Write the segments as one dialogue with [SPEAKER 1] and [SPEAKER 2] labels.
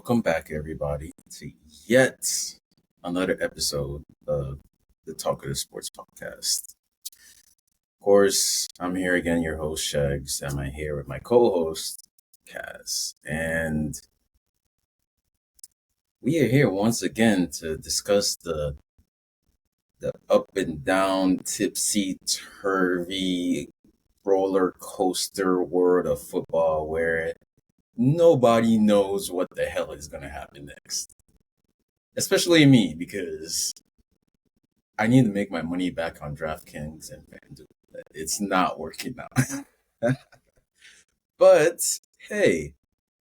[SPEAKER 1] Welcome back, everybody, to yet another episode of the Talkative Sports podcast. Of course, I'm here again, your host, Shags, and I'm here with my co host, Kaz. And we are here once again to discuss the up and down, tipsy turvy roller coaster world of football where nobody knows what the hell is going to happen next. Especially me, because I need to make my money back on DraftKings and FanDuel. It's not working out. But hey,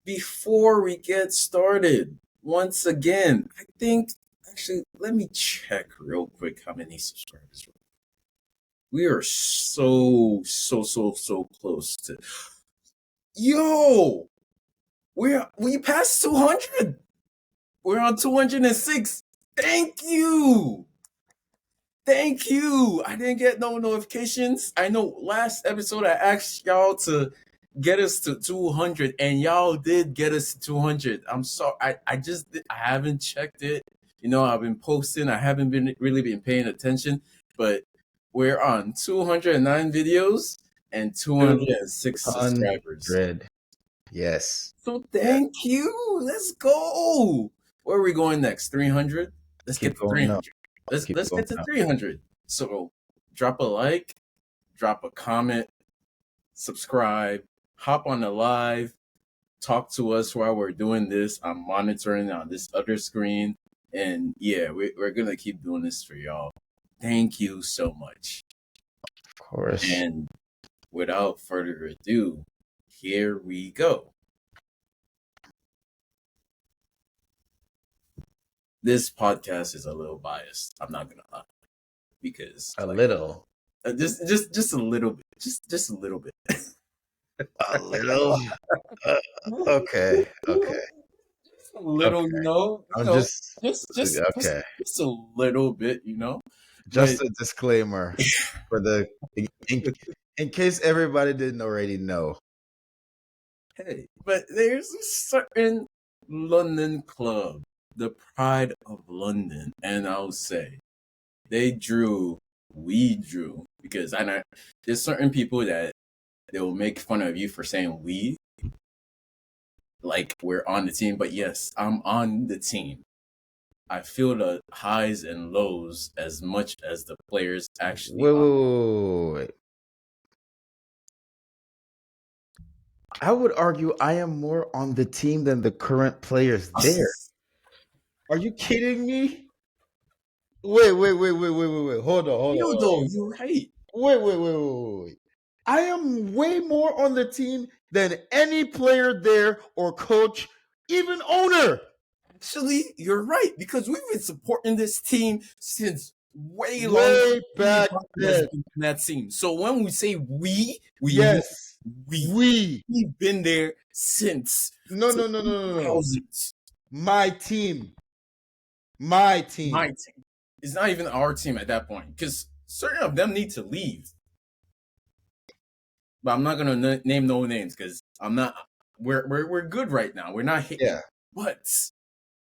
[SPEAKER 1] before we get started, once again, I think actually let me check real quick how many subscribers we are so close to. Yo, we passed 200. We're on 206. Thank you. Thank you. I didn't get no notifications. I know last episode I asked y'all to get us to 200 and y'all did get us to 200. I'm sorry. I haven't checked it. I've been posting. I haven't really been paying attention, but we're on 209 videos and 206 subscribers.
[SPEAKER 2] Yes.
[SPEAKER 1] So thank you. Let's go. Where are we going next? 300? Let's get to 300. Let's get to 300. So drop a like, drop a comment, subscribe, hop on the live, talk to us while we're doing this. I'm monitoring on this other screen. And yeah, we're going to keep doing this for y'all. Thank you so much.
[SPEAKER 2] Of course.
[SPEAKER 1] And without further ado, here we go. This podcast is a little biased. I'm not gonna lie, because
[SPEAKER 2] little,
[SPEAKER 1] just a little bit, just a little bit,
[SPEAKER 2] a little. Okay.
[SPEAKER 1] Just a little,
[SPEAKER 2] okay.
[SPEAKER 1] Just a little bit,
[SPEAKER 2] Just a disclaimer for in case everybody didn't already know.
[SPEAKER 1] Hey, but there's a certain London club, the pride of London, and I'll say we drew, because I know there's certain people that they will make fun of you for saying we, like we're on the team, but yes, I'm on the team. I feel the highs and lows as much as the players actually.
[SPEAKER 2] Wait. I would argue I am more on the team than the current players there. Are you kidding me? Wait. Hold on.
[SPEAKER 1] You're right.
[SPEAKER 2] Wait. I am way more on the team than any player there or coach, even owner.
[SPEAKER 1] Actually, you're right, because we've been supporting this team since way
[SPEAKER 2] back then.
[SPEAKER 1] That team. So when we say we
[SPEAKER 2] yes,
[SPEAKER 1] we've been there since.
[SPEAKER 2] No. My team.
[SPEAKER 1] It's not even our team at that point, because certain of them need to leave. But I'm not gonna name no names, because I'm not. We're good right now. We're not hitting.
[SPEAKER 2] Yeah.
[SPEAKER 1] But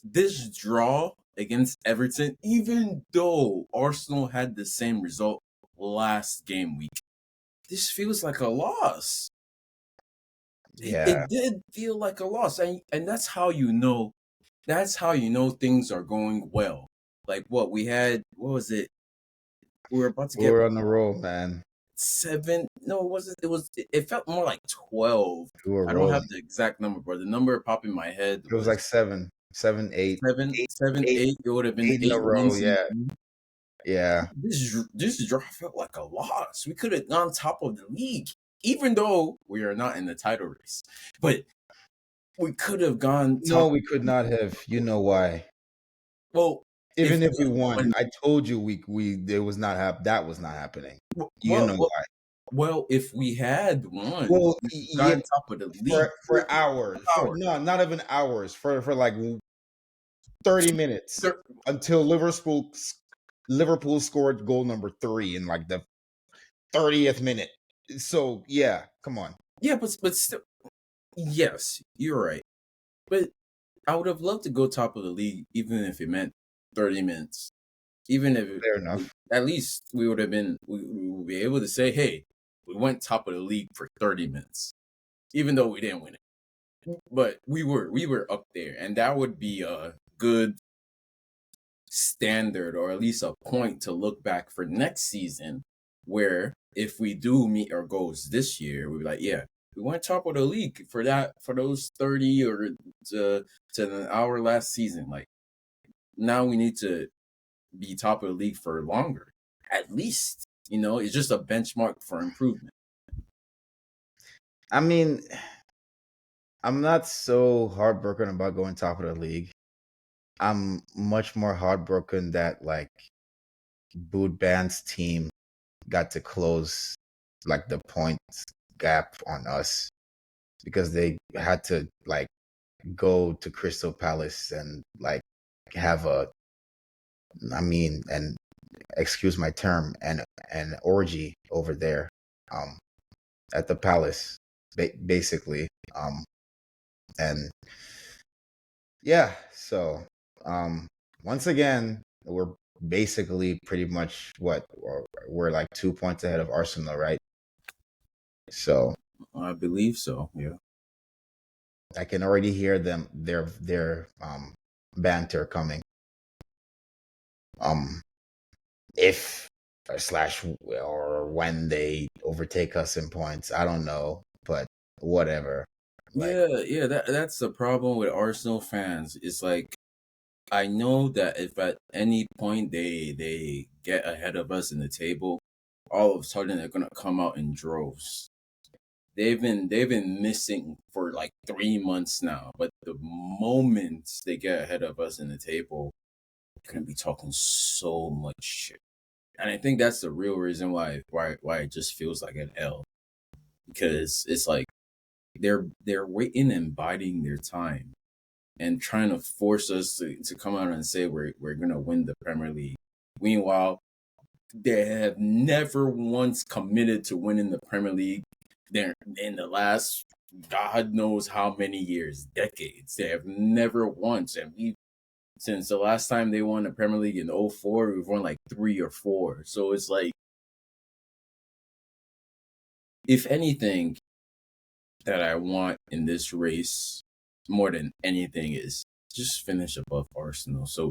[SPEAKER 1] this draw against Everton, even though Arsenal had the same result last game week, this feels like a loss.
[SPEAKER 2] Yeah.
[SPEAKER 1] It did feel like a loss, and that's how you know. That's how you know things are going well. Like what was it? We were about to get.
[SPEAKER 2] We're on the roll, man.
[SPEAKER 1] 7? No, it wasn't. It felt more like 12. I don't have the exact number, but the number popped in my head.
[SPEAKER 2] It was like 7, 8.
[SPEAKER 1] 8. It would have been 8
[SPEAKER 2] in a row. Yeah.
[SPEAKER 1] This draw felt like a loss. We could have gone top of the league, even though we are not in the title race. But we could have gone.
[SPEAKER 2] No, we could not have. You know why?
[SPEAKER 1] Well,
[SPEAKER 2] even if we won, I told you that was not happening. You know why?
[SPEAKER 1] Well, if we had won,
[SPEAKER 2] got
[SPEAKER 1] top of the league
[SPEAKER 2] for hours. Not even hours. For like 30 minutes until Liverpool scored goal number 3 in like the 30th minute. So yeah, come on.
[SPEAKER 1] Yeah, but still, yes, you're right. But I would have loved to go top of the league, even if it meant 30 minutes. Even if
[SPEAKER 2] Fair enough.
[SPEAKER 1] at least we would have been, we would be able to say, hey, we went top of the league for 30 minutes, even though we didn't win it. But we were up there, and that would be a good standard, or at least a point to look back for next season, where if we do meet our goals this year, we'll be like, yeah, we went top of the league for those 30 or to an hour last season. Like, now we need to be top of the league for longer, at least. It's just a benchmark for improvement.
[SPEAKER 2] I mean, I'm not so heartbroken about going top of the league. I'm much more heartbroken that like Boot Band's team got to close like the points gap on us because they had to like go to Crystal Palace and like have and excuse my term, an orgy over there, at the Palace, basically, and yeah. So, once again, we're basically pretty much we're like 2 points ahead of Arsenal, right? So
[SPEAKER 1] I believe so. Yeah.
[SPEAKER 2] I can already hear their banter coming. If slash or when they overtake us in points, I don't know, but whatever. Like,
[SPEAKER 1] Yeah. That's the problem with Arsenal fans. It's like, I know that if at any point they get ahead of us in the table, all of a sudden they're gonna come out in droves. They've been missing for like 3 months now, but the moment they get ahead of us in the table, they're gonna be talking so much shit. And I think that's the real reason why it just feels like an L. Because it's like they're waiting and biding their time and trying to force us to come out and say we're gonna win the Premier League. Meanwhile, they have never once committed to winning the Premier League. They're in the last God knows how many years, decades. They have never once, and since the last time they won the Premier League in 2004, we've won like 3 or 4. So it's like, if anything that I want in this race more than anything is just finish above Arsenal so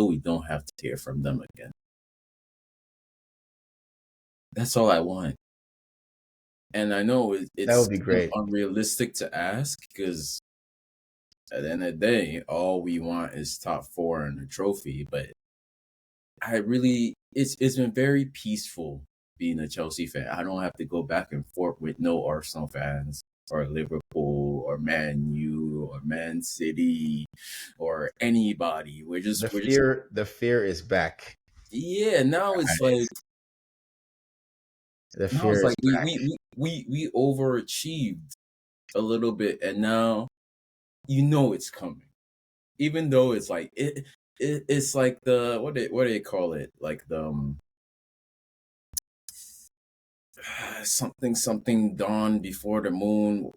[SPEAKER 1] we don't have to hear from them again. That's all I want. And I know
[SPEAKER 2] that
[SPEAKER 1] it's
[SPEAKER 2] would be great.
[SPEAKER 1] unrealistic to ask, because at the end of the day, all we want is top 4 and a trophy. But it's been very peaceful being a Chelsea fan. I don't have to go back and forth with no Arsenal fans or Liverpool or Man U or Man City or anybody.
[SPEAKER 2] The fear is back.
[SPEAKER 1] Yeah. Now it's like
[SPEAKER 2] The fear is back.
[SPEAKER 1] we overachieved a little bit, and now it's coming. Even though it's like it's like the what do they call it? Like the something dawn before the moon.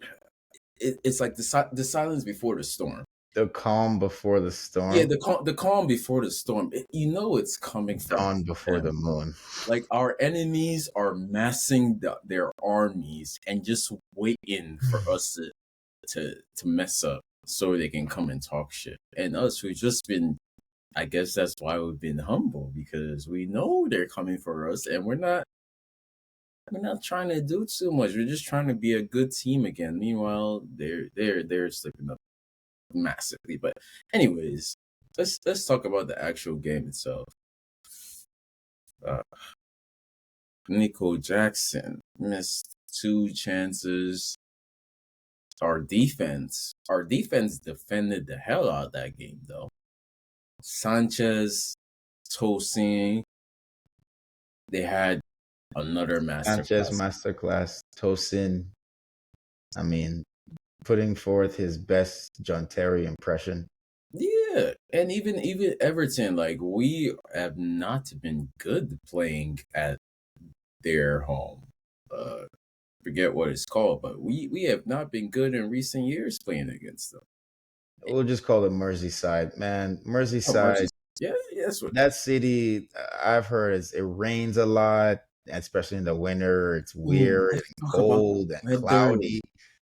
[SPEAKER 1] It's like the silence before the storm.
[SPEAKER 2] The calm before the
[SPEAKER 1] Yeah,
[SPEAKER 2] storm.
[SPEAKER 1] the calm before the storm. It's coming from
[SPEAKER 2] Dawn before the
[SPEAKER 1] them.
[SPEAKER 2] moon.
[SPEAKER 1] Like, our enemies are massing their armies and just waiting for us to mess up so they can come and talk shit. And us, we've just been, I guess that's why we've been humble, because we know they're coming for us, and we're not trying to do too much. We're just trying to be a good team again. Meanwhile, they're slipping up massively. But anyways, let's talk about the actual game itself. Nico Jackson missed 2 chances. Our defense defended the hell out of that game, though. Sanchez, Tosin, they had another
[SPEAKER 2] Sanchez
[SPEAKER 1] masterclass.
[SPEAKER 2] masterclass. Tosin, putting forth his best John Terry impression.
[SPEAKER 1] Yeah, and even Everton, like, we have not been good playing at their home. Forget what it's called, but we have not been good in recent years playing against them.
[SPEAKER 2] we'll just call it Merseyside, man. Merseyside,
[SPEAKER 1] Yeah, that's what.
[SPEAKER 2] that city, I've heard it rains a lot, especially in the winter. It's
[SPEAKER 1] Ooh,
[SPEAKER 2] weird
[SPEAKER 1] let's
[SPEAKER 2] and
[SPEAKER 1] talk about
[SPEAKER 2] cold and
[SPEAKER 1] weather.
[SPEAKER 2] cloudy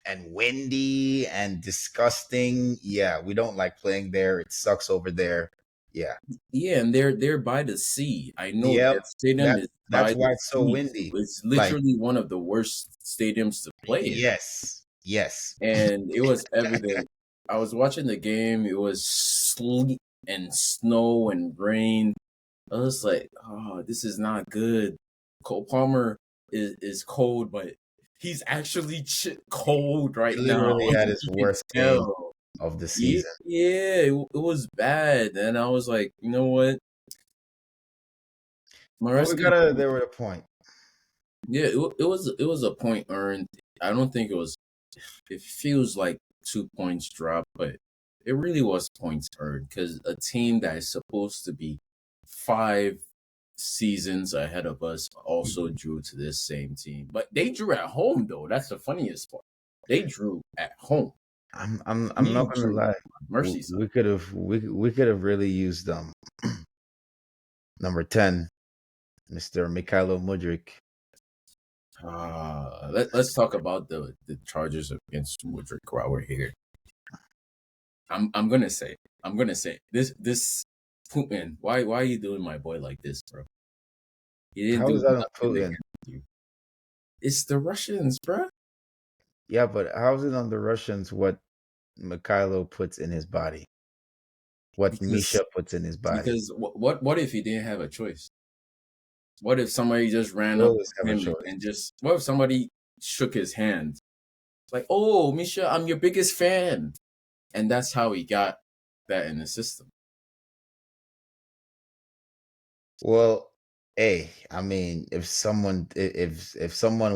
[SPEAKER 2] and windy and disgusting. Yeah, we don't like playing there. It sucks over there. Yeah.
[SPEAKER 1] Yeah, and they're by the sea. I know
[SPEAKER 2] Yep.
[SPEAKER 1] their stadium is
[SPEAKER 2] That's
[SPEAKER 1] by
[SPEAKER 2] why
[SPEAKER 1] the
[SPEAKER 2] it's so
[SPEAKER 1] sea, so
[SPEAKER 2] windy.
[SPEAKER 1] it's
[SPEAKER 2] Like,
[SPEAKER 1] literally one of the worst stadiums to play in.
[SPEAKER 2] yes. Yes.
[SPEAKER 1] And it was evident. I was watching the game. It was sleet and snow and rain. I was like, oh, this is not good. Cole Palmer is cold, but he's actually cold
[SPEAKER 2] He
[SPEAKER 1] right now.
[SPEAKER 2] literally had his
[SPEAKER 1] You can
[SPEAKER 2] worst game
[SPEAKER 1] tell.
[SPEAKER 2] of the
[SPEAKER 1] Yeah,
[SPEAKER 2] season.
[SPEAKER 1] it was bad. And I was like, you know what?
[SPEAKER 2] But we
[SPEAKER 1] Maresca,
[SPEAKER 2] gotta there with a point.
[SPEAKER 1] yeah, it was a point earned. I don't think it was. It feels like 2 points dropped, but it really was points earned because a team that is supposed to be 5 seasons ahead of us also drew to this same team. But they drew at home though. That's the funniest part. They drew at home.
[SPEAKER 2] I'm
[SPEAKER 1] We
[SPEAKER 2] not gonna
[SPEAKER 1] drew
[SPEAKER 2] lie.
[SPEAKER 1] Merseyside.
[SPEAKER 2] We could have really used number 10, Mr. Mikhailo Mudryk.
[SPEAKER 1] Let's talk about the charges against Mudryk while we're here. I'm gonna say this Putin. Why are you doing my boy like this, bro? He didn't
[SPEAKER 2] How
[SPEAKER 1] do
[SPEAKER 2] is that on
[SPEAKER 1] nothing
[SPEAKER 2] Putin?
[SPEAKER 1] against you. It's the Russians, bro.
[SPEAKER 2] Yeah, but how is it on the Russians what Mikhailo puts in his body? What
[SPEAKER 1] Because
[SPEAKER 2] Misha puts in his body?
[SPEAKER 1] what if he didn't have a choice? What if somebody just ran
[SPEAKER 2] We
[SPEAKER 1] up
[SPEAKER 2] always have
[SPEAKER 1] to
[SPEAKER 2] a
[SPEAKER 1] him
[SPEAKER 2] choice.
[SPEAKER 1] and just what if somebody shook his hand? It's like, oh, Misha, I'm your biggest fan, and that's how he got that in the system.
[SPEAKER 2] Well, hey, I mean, if someone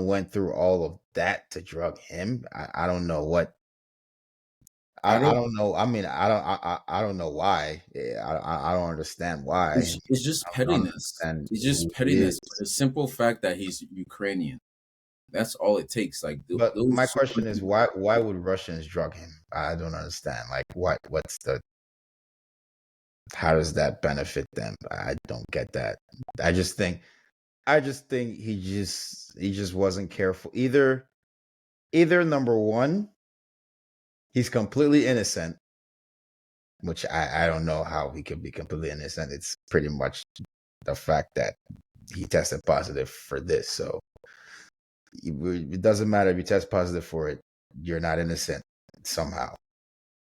[SPEAKER 2] went through all of that to drug him, I don't know what
[SPEAKER 1] I
[SPEAKER 2] I
[SPEAKER 1] don't.
[SPEAKER 2] don't know. I mean, I don't know why. I don't understand why. I
[SPEAKER 1] It's just
[SPEAKER 2] don't
[SPEAKER 1] pettiness.
[SPEAKER 2] understand
[SPEAKER 1] It's
[SPEAKER 2] who
[SPEAKER 1] just
[SPEAKER 2] he
[SPEAKER 1] pettiness for
[SPEAKER 2] is.
[SPEAKER 1] the simple fact that he's Ukrainian. That's all it takes. Like
[SPEAKER 2] But my
[SPEAKER 1] those
[SPEAKER 2] question is, why would Russians drug him? I don't understand. Like, what's the how does that benefit them? I don't get that. I just think he just wasn't careful. Either number one, he's completely innocent, which I don't know how he could be completely innocent. It's pretty much the fact that he tested positive for this. So it doesn't matter if you test positive for it, you're not innocent somehow.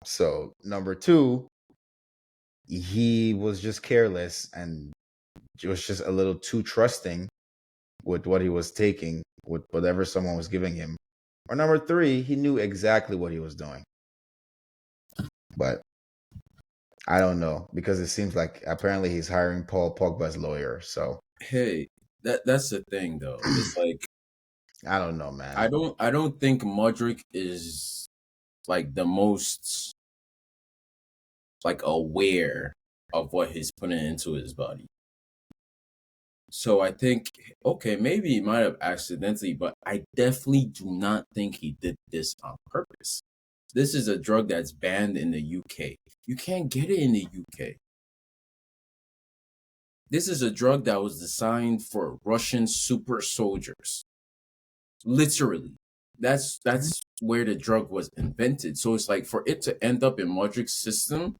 [SPEAKER 2] So number two, he was just careless and was just a little too trusting with what he was taking, with whatever someone was giving him. Or number three, he knew exactly what he was doing. But I don't know because it seems like apparently he's hiring Paul Pogba's lawyer. So
[SPEAKER 1] hey, that's the thing though. It's like
[SPEAKER 2] I don't know, man.
[SPEAKER 1] I don't think Mudryk is like the most like aware of what he's putting into his body. So I think okay, maybe he might have accidentally, but I definitely do not think he did this on purpose. This is a drug that's banned in the UK. You can't get it in the UK. This is a drug that was designed for Russian super soldiers. Literally. That's where the drug was invented. So it's like for it to end up in Mudryk's system,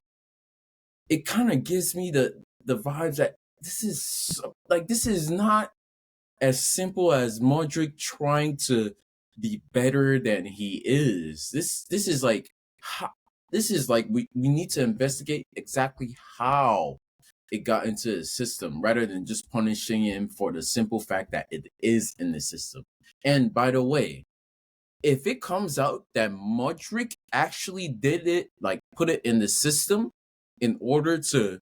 [SPEAKER 1] it kind of gives me the vibes that this is not as simple as Mudryk trying to be better than he is. This is like how, this is like we need to investigate exactly how it got into the system rather than just punishing him for the simple fact that it is in the system. And by the way, if it comes out that Mudryk actually did it, like put it in the system in order to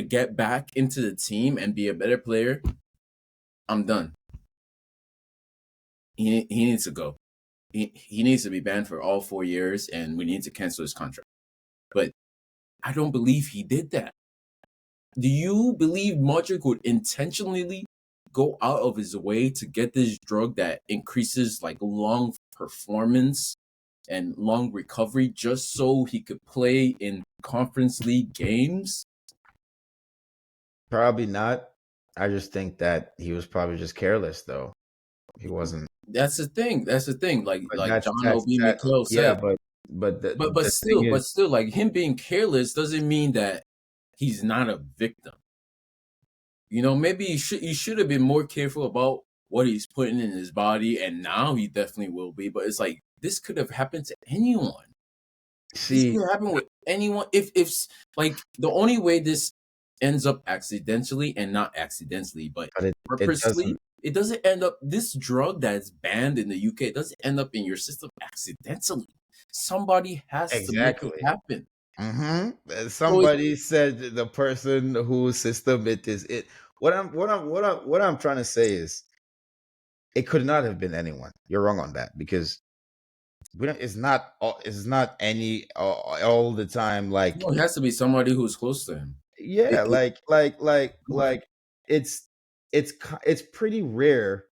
[SPEAKER 1] get back into the team and be a better player, I'm done. He needs to go. He needs to be banned for all 4 years, and we need to cancel his contract. But I don't believe he did that. Do you believe Mudryk would intentionally go out of his way to get this drug that increases like lung performance and long recovery just so he could play in conference league games?
[SPEAKER 2] Probably not. I just think that he was probably just careless, though. He wasn't.
[SPEAKER 1] That's the thing. That's the thing.
[SPEAKER 2] But
[SPEAKER 1] Like John
[SPEAKER 2] that's
[SPEAKER 1] Obi
[SPEAKER 2] that.
[SPEAKER 1] Mikel
[SPEAKER 2] Yeah,
[SPEAKER 1] said.
[SPEAKER 2] but
[SPEAKER 1] But
[SPEAKER 2] the thing is,
[SPEAKER 1] still, like him being careless doesn't mean that he's not a victim. Maybe he should have been more careful about what he's putting in his body, and now he definitely will be. But it's like this could have happened to anyone. This
[SPEAKER 2] see,
[SPEAKER 1] could happen with anyone. If like the only way this ends up accidentally and not accidentally, but
[SPEAKER 2] but it
[SPEAKER 1] purposely,
[SPEAKER 2] doesn't
[SPEAKER 1] it doesn't end up this drug that's banned in the UK. It doesn't end up in your system accidentally. Somebody has to make it
[SPEAKER 2] exactly.
[SPEAKER 1] happen. So it,
[SPEAKER 2] Somebody said the person whose system it is. It. What I'm trying to say is it could not have been anyone. You're wrong on that because we don't. It's not any all the time. Like,
[SPEAKER 1] no, it has to be somebody who's close to him.
[SPEAKER 2] yeah,
[SPEAKER 1] It- go ahead.
[SPEAKER 2] it's it's pretty rare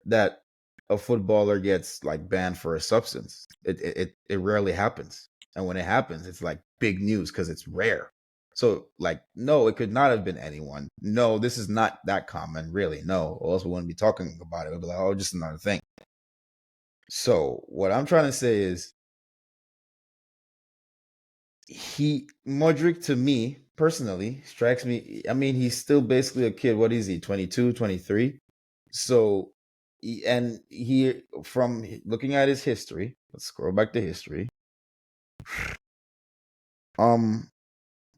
[SPEAKER 2] that a footballer gets like banned for a substance. It rarely happens, and when it happens, it's like big news because it's rare. So, like, no, it could not have been anyone. No, this is not that common, really. No, or else we wouldn't be talking about it. We'd be like, oh, just another thing. So, what I'm trying to say is, Mudryk to me personally strikes me. I mean, he's still basically a kid. What is he? 22, 23. So, and he, from looking at his history, let's scroll back to history. Um,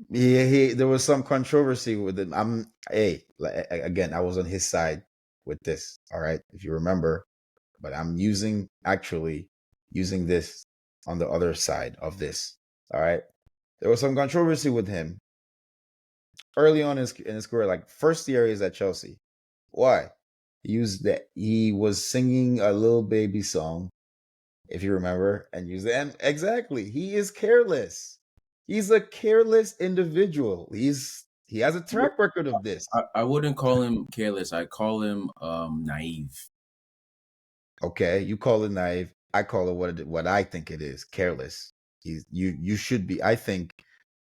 [SPEAKER 2] there was some controversy with it. Again, I was on his side with this. All right, if you remember, but I'm actually using this on the other side of this. All right, there was some controversy with him early on in his career, like first year he's at Chelsea. Why? He was singing a little baby song, if you remember, and used it. And exactly, he is careless. He's a careless individual. He has a track record of this.
[SPEAKER 1] I wouldn't call him careless. I call him naive.
[SPEAKER 2] Okay, you call it naive. I call it what I think it is, careless. You should be. I think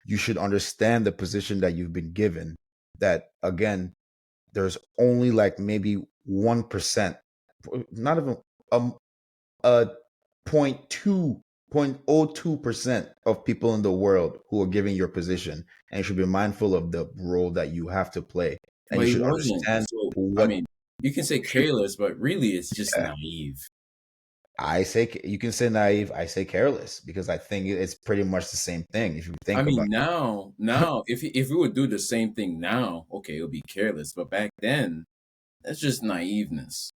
[SPEAKER 2] you should understand the position that you've been given. That again, there's only like maybe 1%, not even a 0.02% of people in the world who are giving your position, and you should be mindful of the role that you have to play, and you
[SPEAKER 1] But he
[SPEAKER 2] should
[SPEAKER 1] wasn't.
[SPEAKER 2] understand
[SPEAKER 1] So I
[SPEAKER 2] what
[SPEAKER 1] mean, you can say
[SPEAKER 2] you should.
[SPEAKER 1] careless, but really it's just
[SPEAKER 2] Yeah,
[SPEAKER 1] naive.
[SPEAKER 2] I say you can say naive. I say careless because I think it's pretty much the same thing if you
[SPEAKER 1] I
[SPEAKER 2] think about
[SPEAKER 1] mean, now, if we would do the same thing now, okay, it would be careless. But back then, that's just naiveness.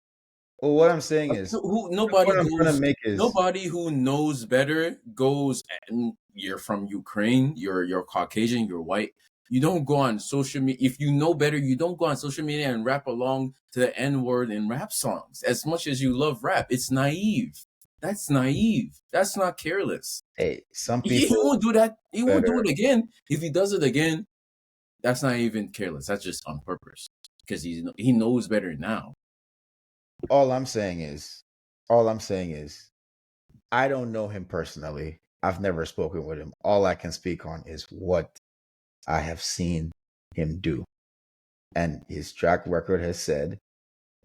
[SPEAKER 2] Well, what I'm saying is, the point I'm trying to make is,
[SPEAKER 1] Nobody who knows better goes. And you're from Ukraine. You're Caucasian. You're white. You don't go on social media. If you know better, you don't go on social media and rap along to the N word in rap songs. As much as you love rap, it's naive. That's naive. That's not careless.
[SPEAKER 2] hey, some
[SPEAKER 1] He
[SPEAKER 2] people
[SPEAKER 1] won't do that. He won't do
[SPEAKER 2] better.
[SPEAKER 1] it again. If he does it again, that's not even careless. That's just on purpose because he knows better now.
[SPEAKER 2] All I'm saying is, all I'm saying is, I don't know him personally. I've never spoken with him. All I can speak on is what I have seen him do. And his track record has said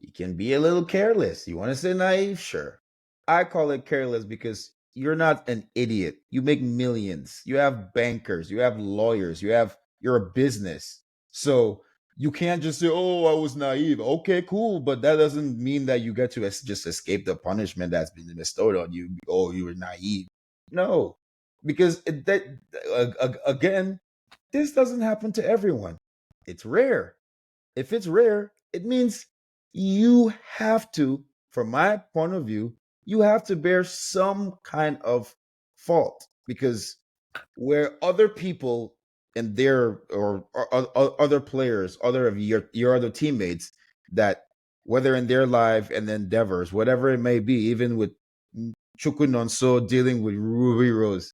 [SPEAKER 2] he can be a little careless. You want to say naive? Sure. I call it careless because you're not an idiot. You make millions. You have bankers. You have lawyers. You're a business. So you can't just say, "Oh, I was naive." Okay, cool, but that doesn't mean that you get to just escape the punishment that's been bestowed on you. Oh, you were naive. No, because again, this doesn't happen to everyone. It's rare. If it's rare, it means you have to, from my point of view, you have to bear some kind of fault because where other people and their or other players, other of your other teammates, that whether in their life and endeavors, whatever it may be, even with Chukwu Nonso dealing with Ruby Rose,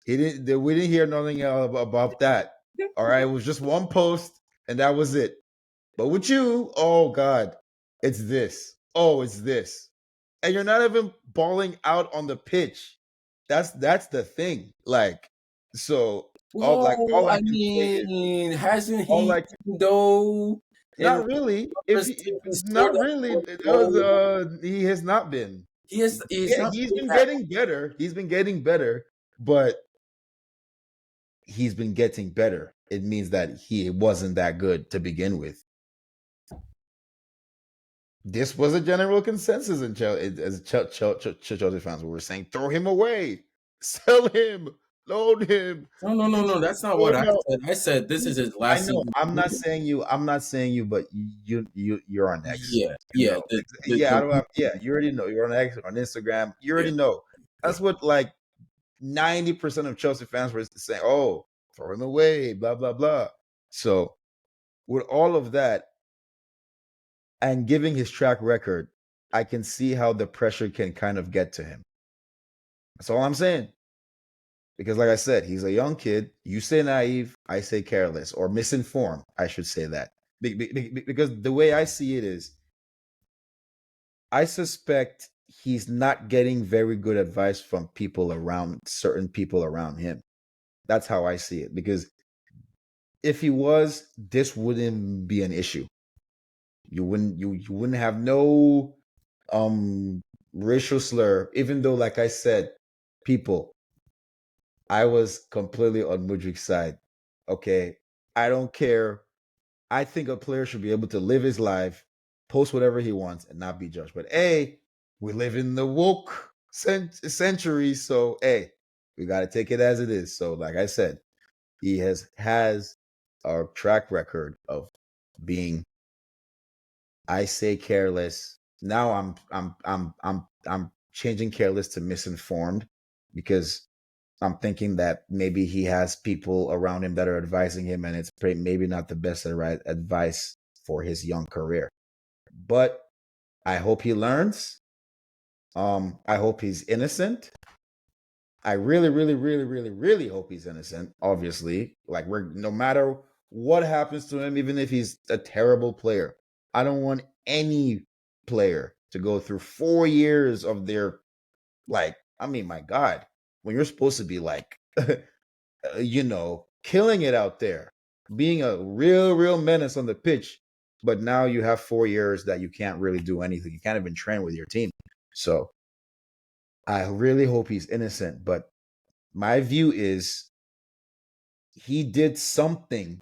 [SPEAKER 2] we didn't hear nothing about that. All right, it was just one post and that was it. But with you, oh God, it's this. Oh, it's this. And you're not even balling out on the pitch. That's the thing. Like, so
[SPEAKER 1] Well,
[SPEAKER 2] all I
[SPEAKER 1] I
[SPEAKER 2] can say is
[SPEAKER 1] mean, hasn't
[SPEAKER 2] all
[SPEAKER 1] he
[SPEAKER 2] I
[SPEAKER 1] though? In
[SPEAKER 2] not really. If
[SPEAKER 1] first,
[SPEAKER 2] he
[SPEAKER 1] if he scored
[SPEAKER 2] not
[SPEAKER 1] that
[SPEAKER 2] really,
[SPEAKER 1] first goal,
[SPEAKER 2] he has not been.
[SPEAKER 1] he's
[SPEAKER 2] Yeah,
[SPEAKER 1] not
[SPEAKER 2] he's
[SPEAKER 1] been
[SPEAKER 2] been
[SPEAKER 1] that.
[SPEAKER 2] getting better. He's been getting better, but he's been getting better. It means that he wasn't that good to begin with. This was a general consensus in Chelsea, as Chelsea fans. We were saying, throw him away, sell him, loan him.
[SPEAKER 1] No. That's not
[SPEAKER 2] Oh
[SPEAKER 1] what I
[SPEAKER 2] no,
[SPEAKER 1] said. I said this is his
[SPEAKER 2] I
[SPEAKER 1] last
[SPEAKER 2] know.
[SPEAKER 1] season.
[SPEAKER 2] I'm not saying you. I'm not saying you, but you're on X.
[SPEAKER 1] Yeah,
[SPEAKER 2] You
[SPEAKER 1] yeah.
[SPEAKER 2] know, yeah. I don't have. Yeah, you already know. You're on X, on Instagram. You
[SPEAKER 1] Yeah,
[SPEAKER 2] already know.
[SPEAKER 1] yeah.
[SPEAKER 2] That's what like 90% of Chelsea fans were saying. Oh, throw him away. Blah blah blah. So with all of that and giving his track record, I can see how the pressure can kind of get to him. That's all I'm saying. Because, like I said, he's a young kid. You say naive, I say careless or misinformed. I should say that. Because the way I see it is, I suspect he's not getting very good advice from people around certain people around him. That's how I see it. Because if he was, this wouldn't be an issue. You wouldn't have no um racial slur, even though, like I said, people, I was completely on Mudryk's side. Okay. I don't care. I think a player should be able to live his life, post whatever he wants, and not be judged. But hey, we live in the woke century, so hey, we got to take it as it is. So, like I said, he has a track record of being, I say, careless. Now I'm changing careless to misinformed because I'm thinking that maybe he has people around him that are advising him, and it's maybe not the best advice for his young career. But I hope he learns. I hope he's innocent. I really, really, really, really, really hope he's innocent. Obviously, like we're no matter what happens to him, even if he's a terrible player, I don't want any player to go through 4 years of their like. I mean, my God, when you're supposed to be like killing it out there, being a real menace on the pitch. But now you have 4 years that you can't really do anything. You can't even train with your team. So I really hope he's innocent. But my view is he did something.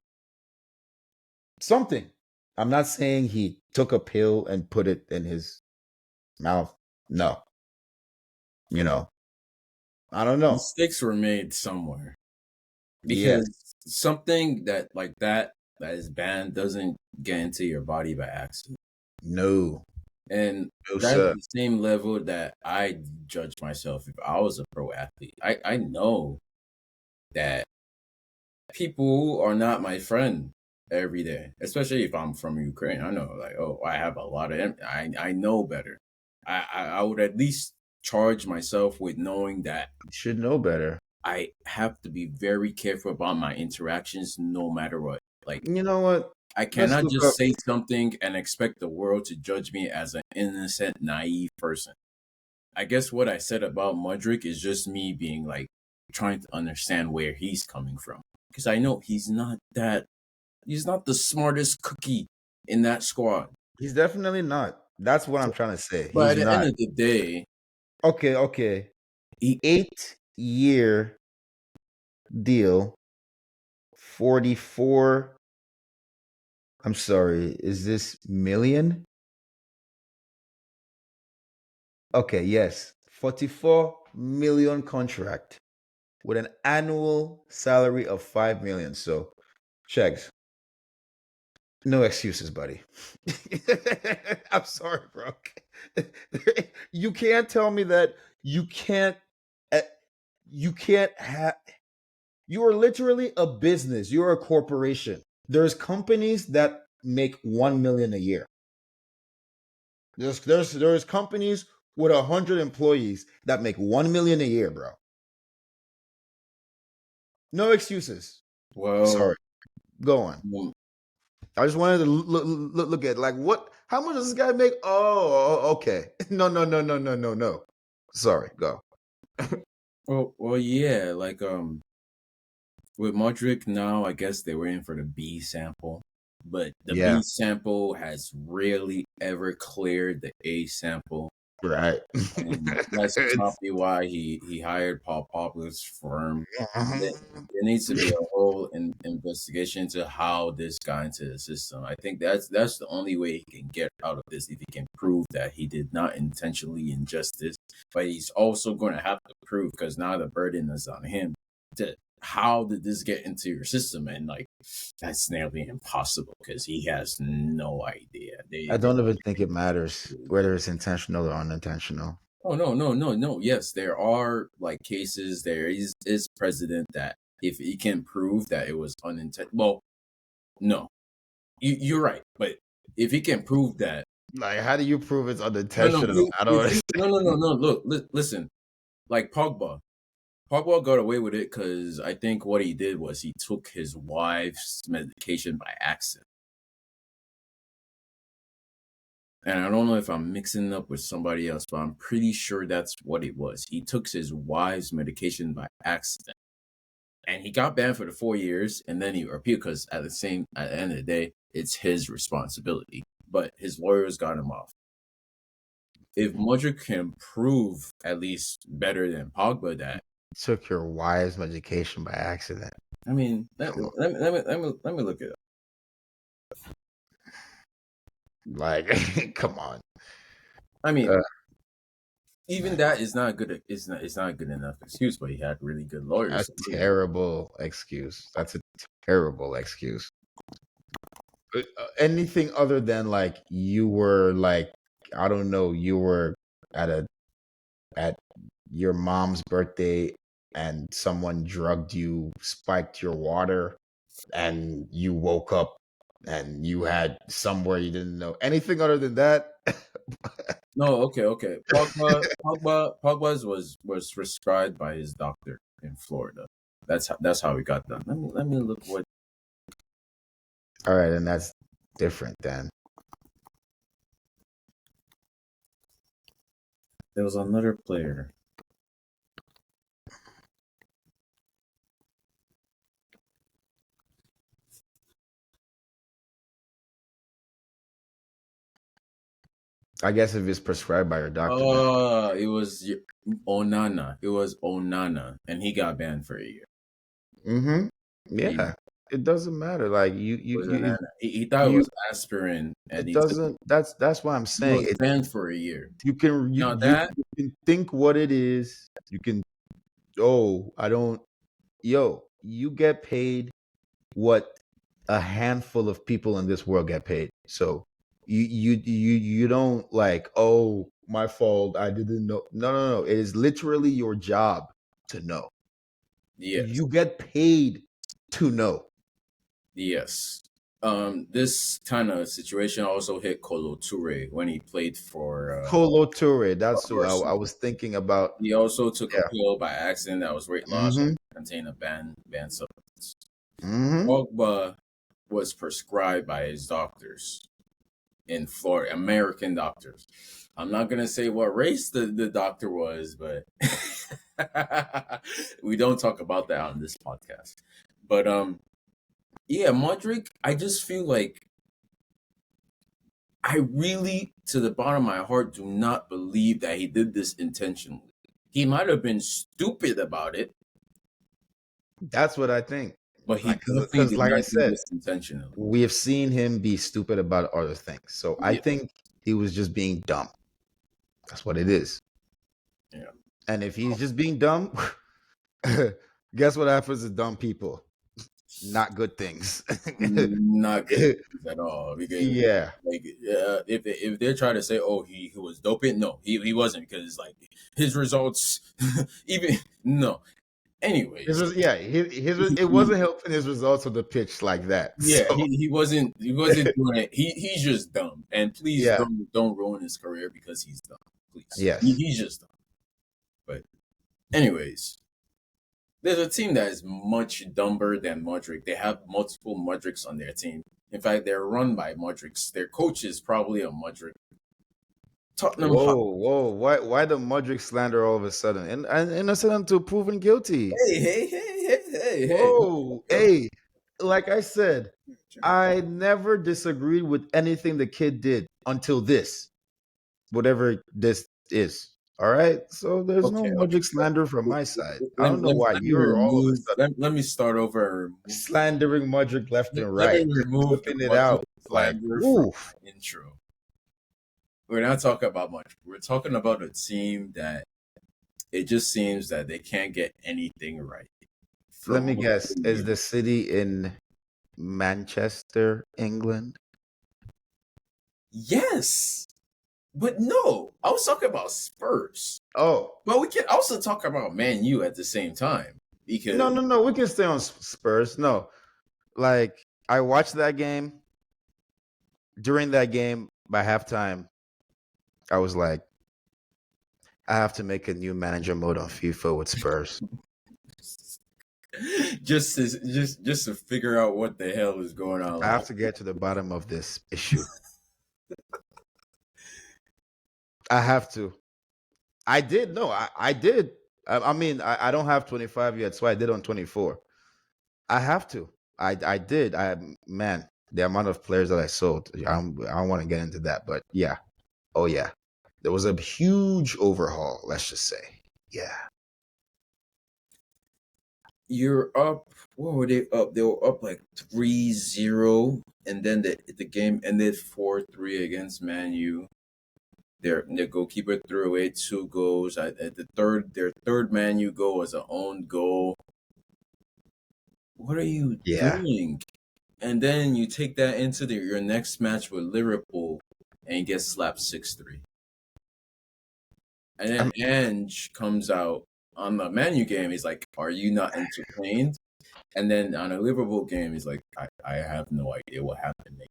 [SPEAKER 2] Something. I'm not saying he took a pill and put it in his mouth. No. I don't know.
[SPEAKER 1] Mistakes were made somewhere
[SPEAKER 2] Yes.
[SPEAKER 1] because something that like that is banned doesn't get into your body by accident.
[SPEAKER 2] No.
[SPEAKER 1] And
[SPEAKER 2] No,
[SPEAKER 1] that's
[SPEAKER 2] sir.
[SPEAKER 1] the same level that I judge myself if I was a pro athlete. I know that people are not my friend every day, especially if I'm from Ukraine. I know, like, oh, I have a lot of, I know better. I would at least charge myself with knowing that
[SPEAKER 2] You should know better.
[SPEAKER 1] I have to be very careful about my interactions no matter what. Like,
[SPEAKER 2] You know what?
[SPEAKER 1] I
[SPEAKER 2] Let's
[SPEAKER 1] cannot
[SPEAKER 2] look up.
[SPEAKER 1] just say something and expect the world to judge me as an innocent, naive person. I guess what I said about Mudryk is just me being like trying to understand where he's coming from. Because I know he's not the smartest cookie in that squad.
[SPEAKER 2] He's definitely not. That's what I'm trying to say.
[SPEAKER 1] But
[SPEAKER 2] He's
[SPEAKER 1] at the end
[SPEAKER 2] not.
[SPEAKER 1] of the day,
[SPEAKER 2] Okay.
[SPEAKER 1] he
[SPEAKER 2] 8-year deal, 44. I'm sorry. Is this million? Okay, yes. 44 million contract with an annual salary of 5 million. So, checks. No excuses, buddy. I'm sorry, bro. You can't tell me that you can't uh, you can't have you are literally a business. You're a corporation. There's companies that make 1 million a year. There's companies with 100 employees that make 1 million a year, bro. No excuses.
[SPEAKER 1] well,
[SPEAKER 2] Sorry. Go on.
[SPEAKER 1] mm,
[SPEAKER 2] I just wanted to look at like what how much does this guy make? Oh, okay. No. Sorry, go.
[SPEAKER 1] Well, yeah, like with Mudryk now, I guess they're waiting for the B sample, but the
[SPEAKER 2] Yeah,
[SPEAKER 1] B sample has rarely ever cleared the A sample,
[SPEAKER 2] right.
[SPEAKER 1] and that's
[SPEAKER 2] It's
[SPEAKER 1] probably why he hired Paul Poplar's firm. There,
[SPEAKER 2] Mhm.
[SPEAKER 1] there needs to be a whole investigation into how this got into the system. I think that's the only way he can get out of this if he can prove that he did not intentionally ingest this. But he's also going to have to prove because now the burden is on him to how did this get into your system, and like that's nearly impossible because he has no idea.
[SPEAKER 2] I
[SPEAKER 1] They
[SPEAKER 2] don't even think it matters whether it's intentional or unintentional.
[SPEAKER 1] Oh no. Yes, there are like cases. There is precedent that if he can prove that it was unintentional, well, no, you're right. But if he can prove that,
[SPEAKER 2] Like, how do you prove it's
[SPEAKER 1] no,
[SPEAKER 2] unintentional? I don't
[SPEAKER 1] if you,
[SPEAKER 2] understand.
[SPEAKER 1] no. Look, listen. Like Pogba got away with it because I think what he did was he took his wife's medication by accident. And I don't know if I'm mixing it up with somebody else, but I'm pretty sure that's what it was. He took his wife's medication by accident. And he got banned for the 4 years, and then he appealed because at the end of the day, it's his responsibility. But his lawyers got him off. If Mudryk can prove at least better than Pogba that,
[SPEAKER 2] Took your wife's medication by accident.
[SPEAKER 1] I mean,
[SPEAKER 2] Come on.
[SPEAKER 1] let me look it up.
[SPEAKER 2] Like, come on.
[SPEAKER 1] I mean,
[SPEAKER 2] Uh,
[SPEAKER 1] even that is not good. It's not a good enough excuse. But he had really good lawyers.
[SPEAKER 2] a terrible excuse. That's a terrible excuse. Anything other than like you were like, I don't know, you were at a at your mom's birthday and someone drugged you, spiked your water, and you woke up and you had somewhere you didn't know. Anything other than that?
[SPEAKER 1] No, okay. Pogba's was prescribed by his doctor in Florida. That's how he got done. Let me look what
[SPEAKER 2] All right, and that's different then.
[SPEAKER 1] there was another player.
[SPEAKER 2] I guess if it's prescribed by your doctor, then.
[SPEAKER 1] It was Onana. It was Onana, and he got banned for a year.
[SPEAKER 2] Mm-hmm.
[SPEAKER 1] He
[SPEAKER 2] Yeah, it doesn't matter. Like
[SPEAKER 1] was Onana. He thought it
[SPEAKER 2] you
[SPEAKER 1] was aspirin, and
[SPEAKER 2] it
[SPEAKER 1] he took it.
[SPEAKER 2] doesn't. That's why I'm
[SPEAKER 1] He
[SPEAKER 2] saying
[SPEAKER 1] was
[SPEAKER 2] it.
[SPEAKER 1] banned for a year.
[SPEAKER 2] You can
[SPEAKER 1] Now that
[SPEAKER 2] you can think what it is. You can. Oh, I don't. Yo, you get paid what a handful of people in this world get paid. So you don't like, oh, my fault, I didn't know. No. It is literally your job to know.
[SPEAKER 1] yes,
[SPEAKER 2] You get paid to know.
[SPEAKER 1] yes. This kind of situation also hit Kolo Toure when he played
[SPEAKER 2] Colo Toure, that's who I
[SPEAKER 1] Arsenal.
[SPEAKER 2] was thinking about.
[SPEAKER 1] He also took a
[SPEAKER 2] Yeah.
[SPEAKER 1] pill by accident that was weight loss and
[SPEAKER 2] Mm-hmm.
[SPEAKER 1] contained a banned substance.
[SPEAKER 2] Mm-hmm.
[SPEAKER 1] Pogba was prescribed by his doctors in Florida, American doctors. I'm not gonna say what race the doctor was, but we don't talk about that on this podcast. But yeah, Mudryk, I just feel like I really, to the bottom of my heart, do not believe that he did this intentionally. He might have been stupid about it,
[SPEAKER 2] That's what I think.
[SPEAKER 1] but he
[SPEAKER 2] Like,
[SPEAKER 1] definitely
[SPEAKER 2] because
[SPEAKER 1] did
[SPEAKER 2] like I
[SPEAKER 1] not do
[SPEAKER 2] said,
[SPEAKER 1] this intentionally.
[SPEAKER 2] we have seen him be stupid about other things. So I
[SPEAKER 1] Yeah,
[SPEAKER 2] think he was just being dumb. That's what it is.
[SPEAKER 1] yeah.
[SPEAKER 2] And if he's just being dumb, guess what happens to dumb people? Not good things.
[SPEAKER 1] Not good at all. Because
[SPEAKER 2] Yeah.
[SPEAKER 1] like if they're trying to say, oh, he was doping, no, he wasn't because like his results, even no.
[SPEAKER 2] His,
[SPEAKER 1] Anyways,
[SPEAKER 2] yeah, it wasn't helping his results on the pitch like that.
[SPEAKER 1] yeah,
[SPEAKER 2] So
[SPEAKER 1] he wasn't doing it. He's just dumb, and please
[SPEAKER 2] yeah,
[SPEAKER 1] don't ruin his career because he's dumb. Please,
[SPEAKER 2] yes.
[SPEAKER 1] he's just dumb. But anyways, there's a team that is much dumber than Mudryk. They have multiple Mudryks on their team. In fact, they're run by Mudryks. Their coach is probably a Mudryk. Tottenham.
[SPEAKER 2] Whoa! Why the Mudryk slander all of a sudden? And innocent until proven guilty.
[SPEAKER 1] Hey.
[SPEAKER 2] Whoa! Hey, like I said, I never disagreed with anything the kid did until this, whatever this is. All right. So there's no
[SPEAKER 1] Okay.
[SPEAKER 2] Mudryk slander from my side. I
[SPEAKER 1] Let,
[SPEAKER 2] don't know
[SPEAKER 1] let,
[SPEAKER 2] why
[SPEAKER 1] let me
[SPEAKER 2] you're all of a
[SPEAKER 1] remove.
[SPEAKER 2] sudden
[SPEAKER 1] Let me start over and remove.
[SPEAKER 2] slandering Mudryk left and
[SPEAKER 1] Let
[SPEAKER 2] right,
[SPEAKER 1] me remove the
[SPEAKER 2] whipping it
[SPEAKER 1] Mudryk
[SPEAKER 2] out. Like,
[SPEAKER 1] slander from
[SPEAKER 2] oof.
[SPEAKER 1] my intro. We're not talking about much. We're talking about a team that it just seems that they can't get anything right for
[SPEAKER 2] Let me guess.
[SPEAKER 1] multiple
[SPEAKER 2] Is
[SPEAKER 1] years.
[SPEAKER 2] the city in Manchester, England?
[SPEAKER 1] Yes, but no. I was talking about Spurs.
[SPEAKER 2] Oh,
[SPEAKER 1] But we can also talk about Man U at the same time
[SPEAKER 2] no,
[SPEAKER 1] because
[SPEAKER 2] no, no. We can stay on Spurs. No, like I watched that game. During that game, by halftime, I was like, I have to make a new manager mode on FIFA with Spurs.
[SPEAKER 1] just to figure out what the hell is going on.
[SPEAKER 2] I
[SPEAKER 1] Like,
[SPEAKER 2] have to get to the bottom of this issue. I have to. I did. No, I did. I mean, I don't have 25 yet, so I did on 24. I have to. I did. Man, the amount of players that I sold. I don't want to get into that, but yeah. Oh yeah. There was a huge overhaul, let's just say. Yeah.
[SPEAKER 1] you're up. What were they up? They were up like 3-0, and then the game ended 4-3 against Man U. Their goalkeeper threw away two goals. At their third Man U goal was an own goal. What are you
[SPEAKER 2] Yeah.
[SPEAKER 1] doing? And then you take that into your next match with Liverpool, and you get slapped 6-3. And then
[SPEAKER 2] Um,
[SPEAKER 1] Ange comes out on the menu game. He's like, "Are you not entertained?" And then on a Liverpool game, he's like, "I have no idea what happened."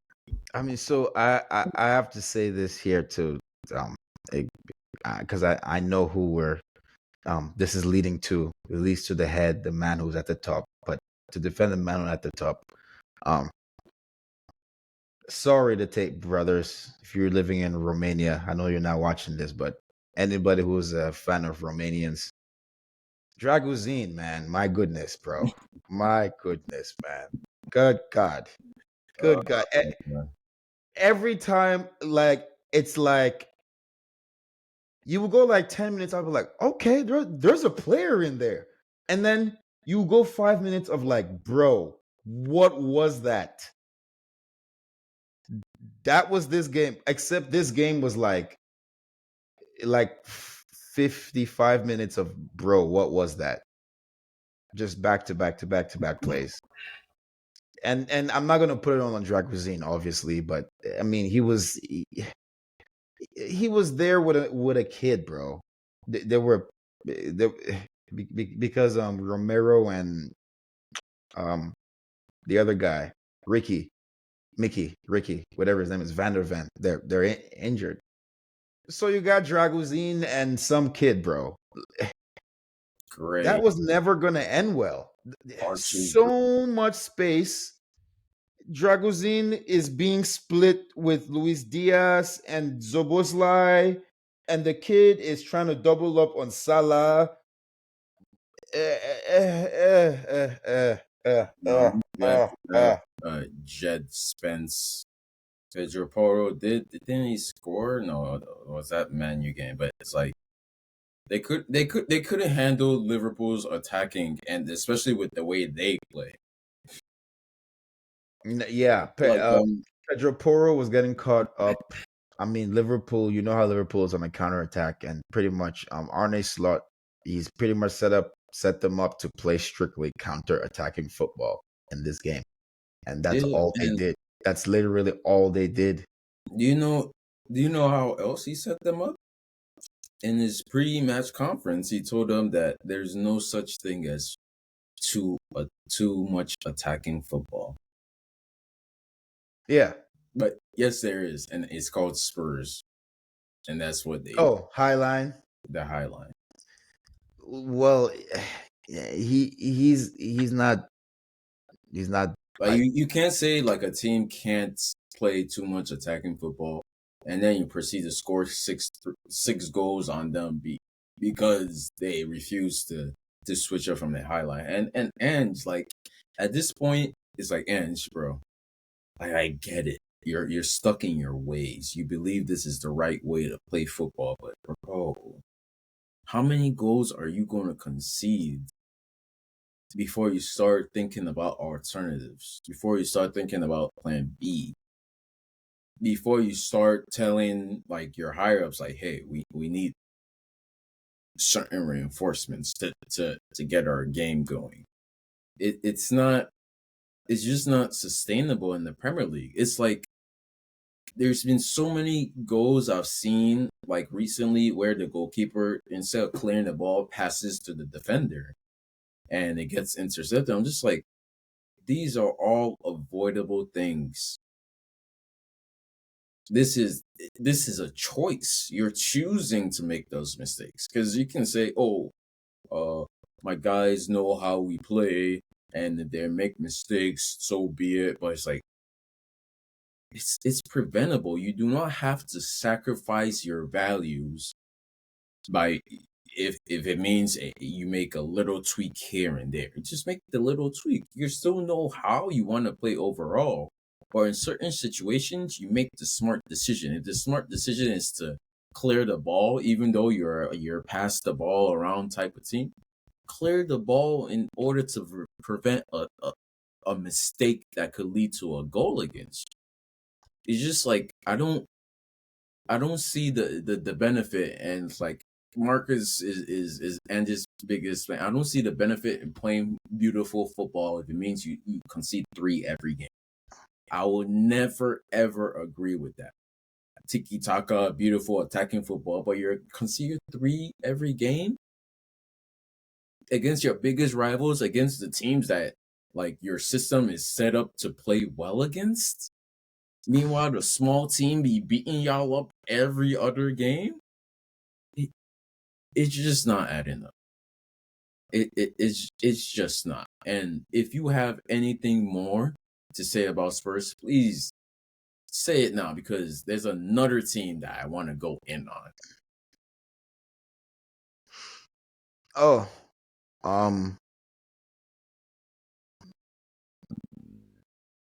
[SPEAKER 2] I mean, so I have to say this here too, um, because I know who we're this is leading to. It leads to the head, the man who's at the top. But to defend the man who's at the top, um, sorry to take brothers if you're living in Romania. I know you're not watching this, but anybody who's a fan of Romanians, Draguzin, man, my goodness, bro, my goodness, man, good God,
[SPEAKER 1] Uh,
[SPEAKER 2] good God. Every time, like it's like you will go like 10 minutes. I'll be like, okay, there's a player in there, and then you go 5 minutes of like, bro, what was that? That was this game. Except this game was like 55 minutes of bro, what was that? Just back to back to back to back plays. And I'm not gonna put it on Dragozin, obviously, but I mean he was there with a kid, bro. There were there because Romero and um the other guy, Ricky, whatever his name is, Van der Ven, they're injured. So you got Dragozin and some kid, bro. That
[SPEAKER 1] great.
[SPEAKER 2] was never gonna end well.
[SPEAKER 1] Archie.
[SPEAKER 2] So much space. Dragozin is being split with Luis Diaz and Zoboslai, and the kid is trying to double up on Salah. Eh, eh, eh, eh, eh, eh,
[SPEAKER 1] No,
[SPEAKER 2] eh,
[SPEAKER 1] you have
[SPEAKER 2] eh.
[SPEAKER 1] Jed Spence. Pedro Porro didn't he score? No, it was that Man U game. But it's like they couldn't handle Liverpool's attacking, and especially with the way they play.
[SPEAKER 2] Yeah,
[SPEAKER 1] Like
[SPEAKER 2] Pedro Porro was getting caught up. I mean, Liverpool. You know how Liverpool is on a counterattack, and pretty much Arne Slot. He's pretty much set them up to play strictly counter-attacking football in this game, and that's
[SPEAKER 1] yeah,
[SPEAKER 2] all they
[SPEAKER 1] and
[SPEAKER 2] did. That's literally all they did.
[SPEAKER 1] do you know do you know how else he set them up? In his pre-match conference, he told them that there's no such thing as too much attacking football.
[SPEAKER 2] Yeah.
[SPEAKER 1] But yes, there is, and it's called Spurs, and that's what they
[SPEAKER 2] Oh, Highline.
[SPEAKER 1] the highline.
[SPEAKER 2] Well, he's not
[SPEAKER 1] Like
[SPEAKER 2] like
[SPEAKER 1] you can't say like a team can't play too much attacking football and then you proceed to score six goals on them because they refuse to switch up from the highline. And like at this point, it's like, Ange, bro, I get it. You're stuck in your ways. You believe this is the right way to play football, but bro, how many goals are you going to concede before you start thinking about alternatives? Before you start thinking about plan B? Before you start telling like your higher ups, like, hey, we need certain reinforcements to get our game going. It's just not sustainable in the Premier League. It's like there's been so many goals I've seen like recently where the goalkeeper, instead of clearing the ball, passes to the defender and it gets intercepted. I'm just like, these are all avoidable things. This is a choice. You're choosing to make those mistakes because you can say, "Oh, my guys know how we play, and if they make mistakes, so be it." But it's like it's preventable. You do not have to sacrifice your values by if it means you make a little tweak here and there. Just make the little tweak. You still know how you want to play overall. Or in certain situations, you make the smart decision. If the smart decision is to clear the ball, even though you're past the ball around type of team, clear the ball in order to prevent a mistake that could lead to a goal against you. It's just like I don't see the benefit, and it's like Marcus is Andy's biggest fan. I don't see the benefit in playing beautiful football if it means you concede 3 every game. I will never ever agree with that. Tiki taka, beautiful attacking football, but you're conceding 3 every game against your biggest rivals, against the teams that like your system is set up to play well against. Meanwhile, the small team be beating y'all up every other game. It's just not adding up. It's just not. And if you have anything more to say about Spurs, please say it now, because there's another team that I want to go in on.
[SPEAKER 2] Oh,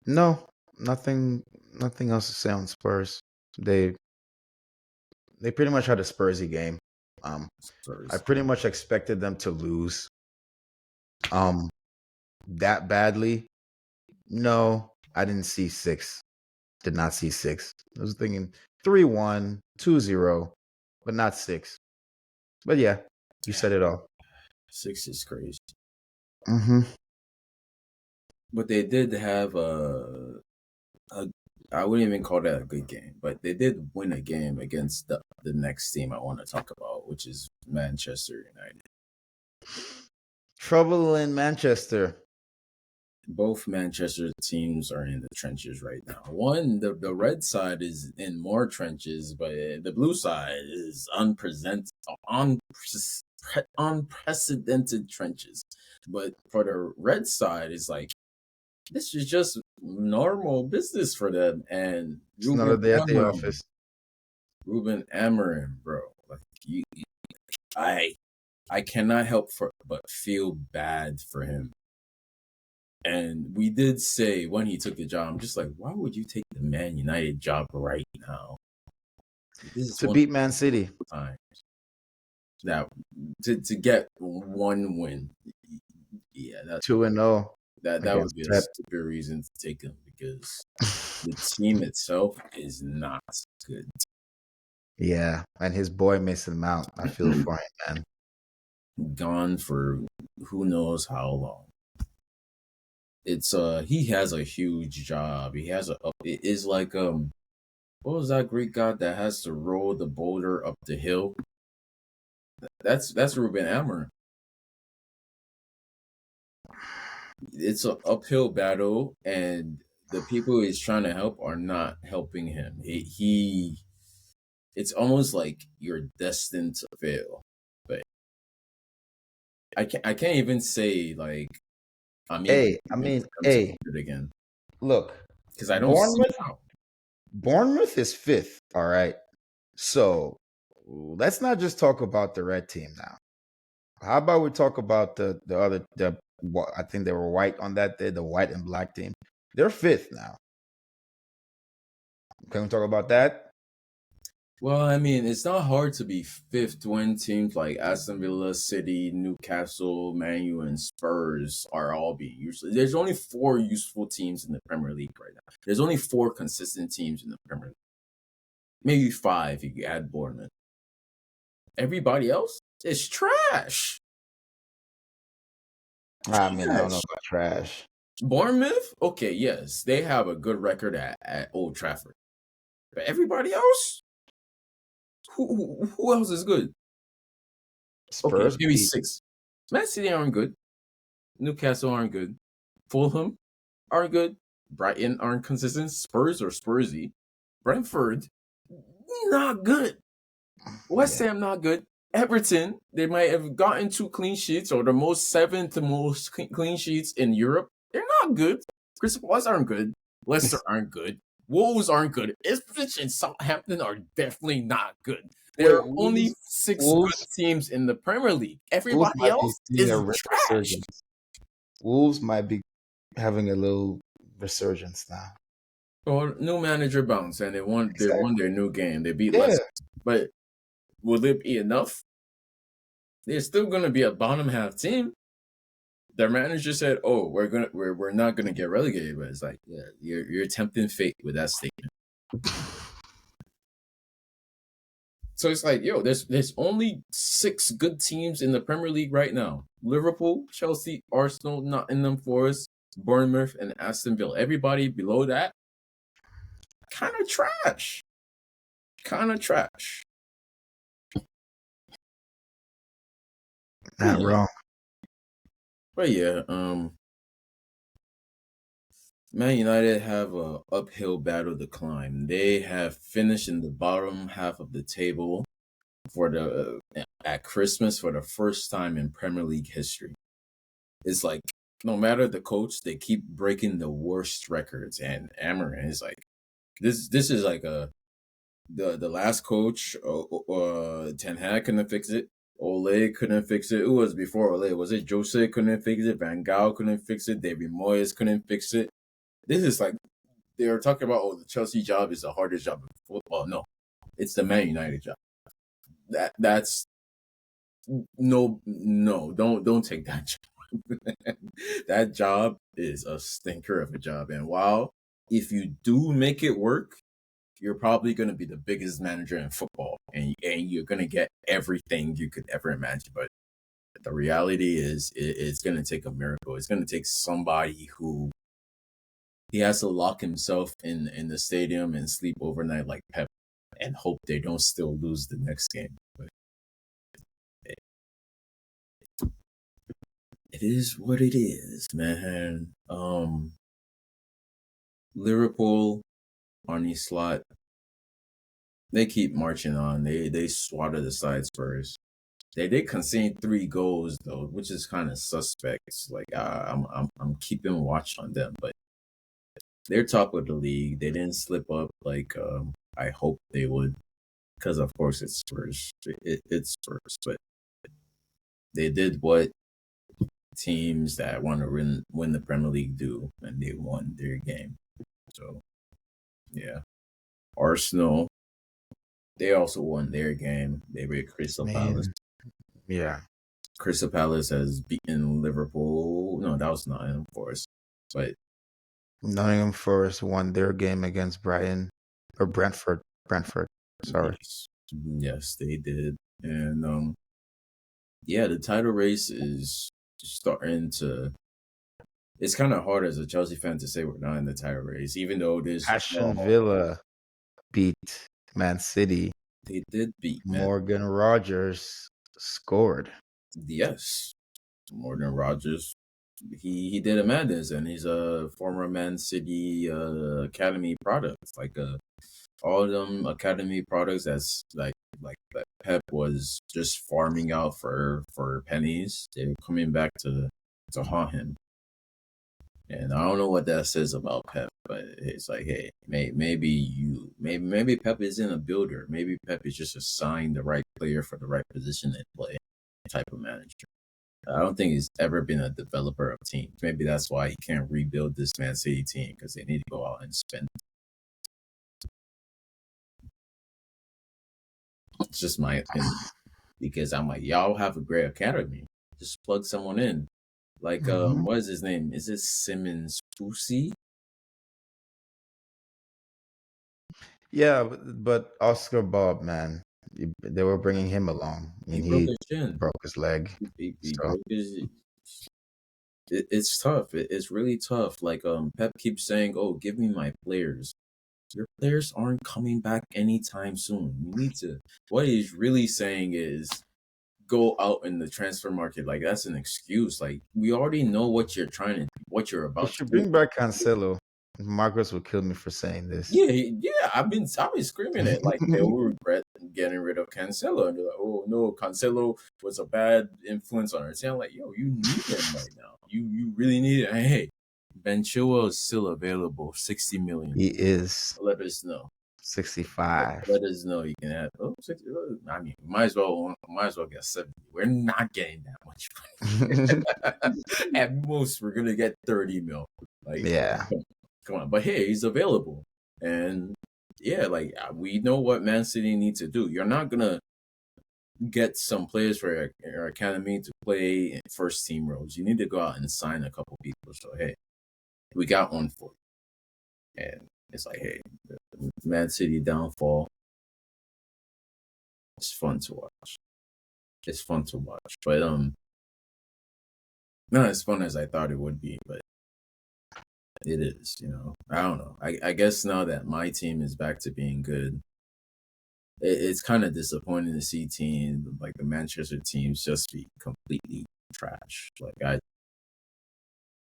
[SPEAKER 2] no, nothing else to say on Spurs. They pretty much had a Spursy game.
[SPEAKER 1] Spurs.
[SPEAKER 2] I pretty much expected them to lose. That badly. No, I didn't see 6. Did not see 6. I was thinking 3-1, 2-0, but not 6. But yeah, you said it all.
[SPEAKER 1] 6 is crazy.
[SPEAKER 2] Mm-hmm.
[SPEAKER 1] But they did have I wouldn't even call that a good game, but they did win a game against the next team I want to talk about, which is Manchester United.
[SPEAKER 2] Trouble in Manchester.
[SPEAKER 1] Both Manchester teams are in the trenches right now. One, the red side is in more trenches, but the blue side is unprecedented trenches. But for the red side, it's like this is just normal business for them. And
[SPEAKER 2] It's another day at the office.
[SPEAKER 1] Ruben Amorim, bro. Like I cannot help but feel bad for him. And we did say when he took the job, I'm just like, why would you take the Man United job right now?
[SPEAKER 2] This is to beat Man City.
[SPEAKER 1] Now, to get one win. Yeah,
[SPEAKER 2] 2-0.
[SPEAKER 1] That would be a stupid reason to take him, because the team itself is not good.
[SPEAKER 2] Yeah, and his boy Mason Mount, I feel for him, man.
[SPEAKER 1] Gone for who knows how long. It's he has a huge job. He has it is like what was that Greek god that has to roll the boulder up the hill? That's Ruben Amorim. It's an uphill battle, and the people he's trying to help are not helping him. It's almost like you're destined to fail. But I can't even say like
[SPEAKER 2] it again. Look,
[SPEAKER 1] because I don't see how.
[SPEAKER 2] Bournemouth is 5th. All right. So let's not just talk about the red team now. How about we talk about the other I think they were white on that day, the white and black team. They're fifth now. Can we talk about that?
[SPEAKER 1] Well, I mean, it's not hard to be fifth when teams like Aston Villa, City, Newcastle, Man U, and Spurs are all being useless. There's only 4 useful teams in the Premier League right now. There's only 4 consistent teams in the Premier League. Maybe 5 if you add Bournemouth. Everybody else is trash.
[SPEAKER 2] I mean, I don't know about trash.
[SPEAKER 1] Bournemouth, okay, yes, they have a good record at Old Trafford. But everybody else? Who else is good?
[SPEAKER 2] Spurs,
[SPEAKER 1] okay, maybe 6. Man City aren't good. Newcastle aren't good. Fulham aren't good. Brighton aren't consistent. Spurs or Spursy. Brentford, not good. West Ham, not good. Everton, they might have gotten 2 clean sheets or the 7th most clean sheets in Europe. They're not good. Crystal Palace aren't good. Leicester aren't good. Wolves aren't good. Ipswich and Southampton are definitely not good. There are only 6 good teams in the Premier League. Everybody else is trash.
[SPEAKER 2] Wolves might be having a little resurgence now.
[SPEAKER 1] Well, new manager bounce and they won their new game. They beat Leicester. But will it be enough? They're still gonna be a bottom half team. Their manager said, "Oh, we're not gonna get relegated," but it's like, yeah, you're tempting fate with that statement. So it's like, yo, there's only 6 good teams in the Premier League right now: Liverpool, Chelsea, Arsenal, Nottingham Forest, Bournemouth, and Aston Villa. Everybody below that, kind of trash.
[SPEAKER 2] Not wrong.
[SPEAKER 1] But yeah, Man United have a uphill battle to climb. They have finished in the bottom half of the table at Christmas for the first time in Premier League history. It's like no matter the coach, they keep breaking the worst records. And Amarin is like, this is like the last coach. Ten Hag couldn't fix it. Ole couldn't fix it. Who was before Ole? Was it Jose couldn't fix it? Van Gaal couldn't fix it. David Moyes couldn't fix it. This is like they were talking about. Oh, the Chelsea job is the hardest job in football. No, it's the Man United job. That's no. Don't take that job. That job is a stinker of a job. And while if you do make it work, you're probably going to be the biggest manager in football, and you're going to get everything you could ever imagine. But the reality is, it's going to take a miracle. It's going to take somebody who he has to lock himself in the stadium and sleep overnight like Pep, and hope they don't still lose the next game. But it is what it is, man. Liverpool, Arne Slot, they keep marching on. They swatted aside Spurs. They did concede 3 goals though, which is kind of suspect. Like I'm keeping watch on them, but they're top of the league. They didn't slip up like I hope they would, because of course it's Spurs. It's Spurs, but they did what teams that want to win the Premier League do, and they won their game. So yeah, Arsenal, they also won their game. They beat Crystal Palace.
[SPEAKER 2] Yeah.
[SPEAKER 1] Crystal Palace has beaten Liverpool. No, that was Nottingham Forest. But
[SPEAKER 2] Nottingham Forest won their game against Brighton or Brentford. Sorry.
[SPEAKER 1] Yes, they did. And yeah, the title race is starting to. It's kind of hard as a Chelsea fan to say we're not in the title race, even though this
[SPEAKER 2] Aston Villa beat Man City.
[SPEAKER 1] They did beat
[SPEAKER 2] Morgan Rogers scored.
[SPEAKER 1] Yes, Morgan Rogers. He did a madness, and he's a former Man City academy product. Like all of them academy products that's like Pep was just farming out for pennies. They're coming back to haunt him. And I don't know what that says about Pep, but it's like, hey, maybe Maybe Pep isn't a builder. Maybe Pep is just assigned the right player for the right position and play type of manager. I don't think he's ever been a developer of teams. Maybe that's why he can't rebuild this Man City team because they need to go out and spend. It's just my opinion because I'm like, y'all have a great academy. Just plug someone in. Like, what is his name? Is it Simmons Pussy?
[SPEAKER 2] Yeah, but Oscar Bob, man, they were bringing him along. I mean,
[SPEAKER 1] He broke
[SPEAKER 2] he
[SPEAKER 1] his chin.
[SPEAKER 2] broke his leg.
[SPEAKER 1] He
[SPEAKER 2] So
[SPEAKER 1] broke his. It's tough. It's really tough. Like Pep keeps saying, "Oh, give me my players." Your players aren't coming back anytime soon. You need to. What he's really saying is go out in the transfer market. Like that's an excuse. Like we already know what you're trying to, what you're
[SPEAKER 2] they
[SPEAKER 1] about to
[SPEAKER 2] should
[SPEAKER 1] do.
[SPEAKER 2] bring back Cancelo. Marcus will kill me for saying this.
[SPEAKER 1] Yeah, yeah. I've been screaming it. Like they will regret getting rid of Cancelo, and they're like, "Oh no, Cancelo was a bad influence on our team." I'm like, "Yo, you need him right now. You really need it." And hey, Ben Chilwell is still available. 60 million.
[SPEAKER 2] He is
[SPEAKER 1] Let us know.
[SPEAKER 2] 65.
[SPEAKER 1] Let us know you can have. Oh, 60, I mean, might as well get 70. We're not getting that much money. At most, we're gonna get 30 mil. Like,
[SPEAKER 2] Yeah.
[SPEAKER 1] come on. But hey, he's available, and yeah, like we know what Man City needs to do. You're not gonna get some players for your academy to play in first team roles. You need to go out and sign a couple people. So hey, we got one for you. And it's like, hey, the Man City downfall. It's fun to watch. It's fun to watch, but not as fun as I thought it would be. But it is, I don't know. I guess now that my team is back to being good, it's kind of disappointing to see teams like the Manchester teams just be completely trash. Like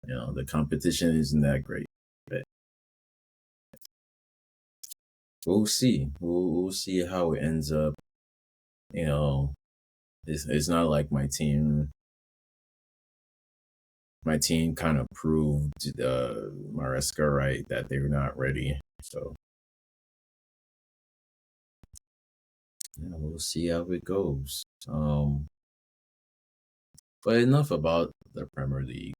[SPEAKER 1] the competition isn't that great. But we'll see. We'll see how it ends up. It's not like my team. My team kind of proved Maresca right that they're not ready. So yeah, we'll see how it goes. But enough about the Premier League.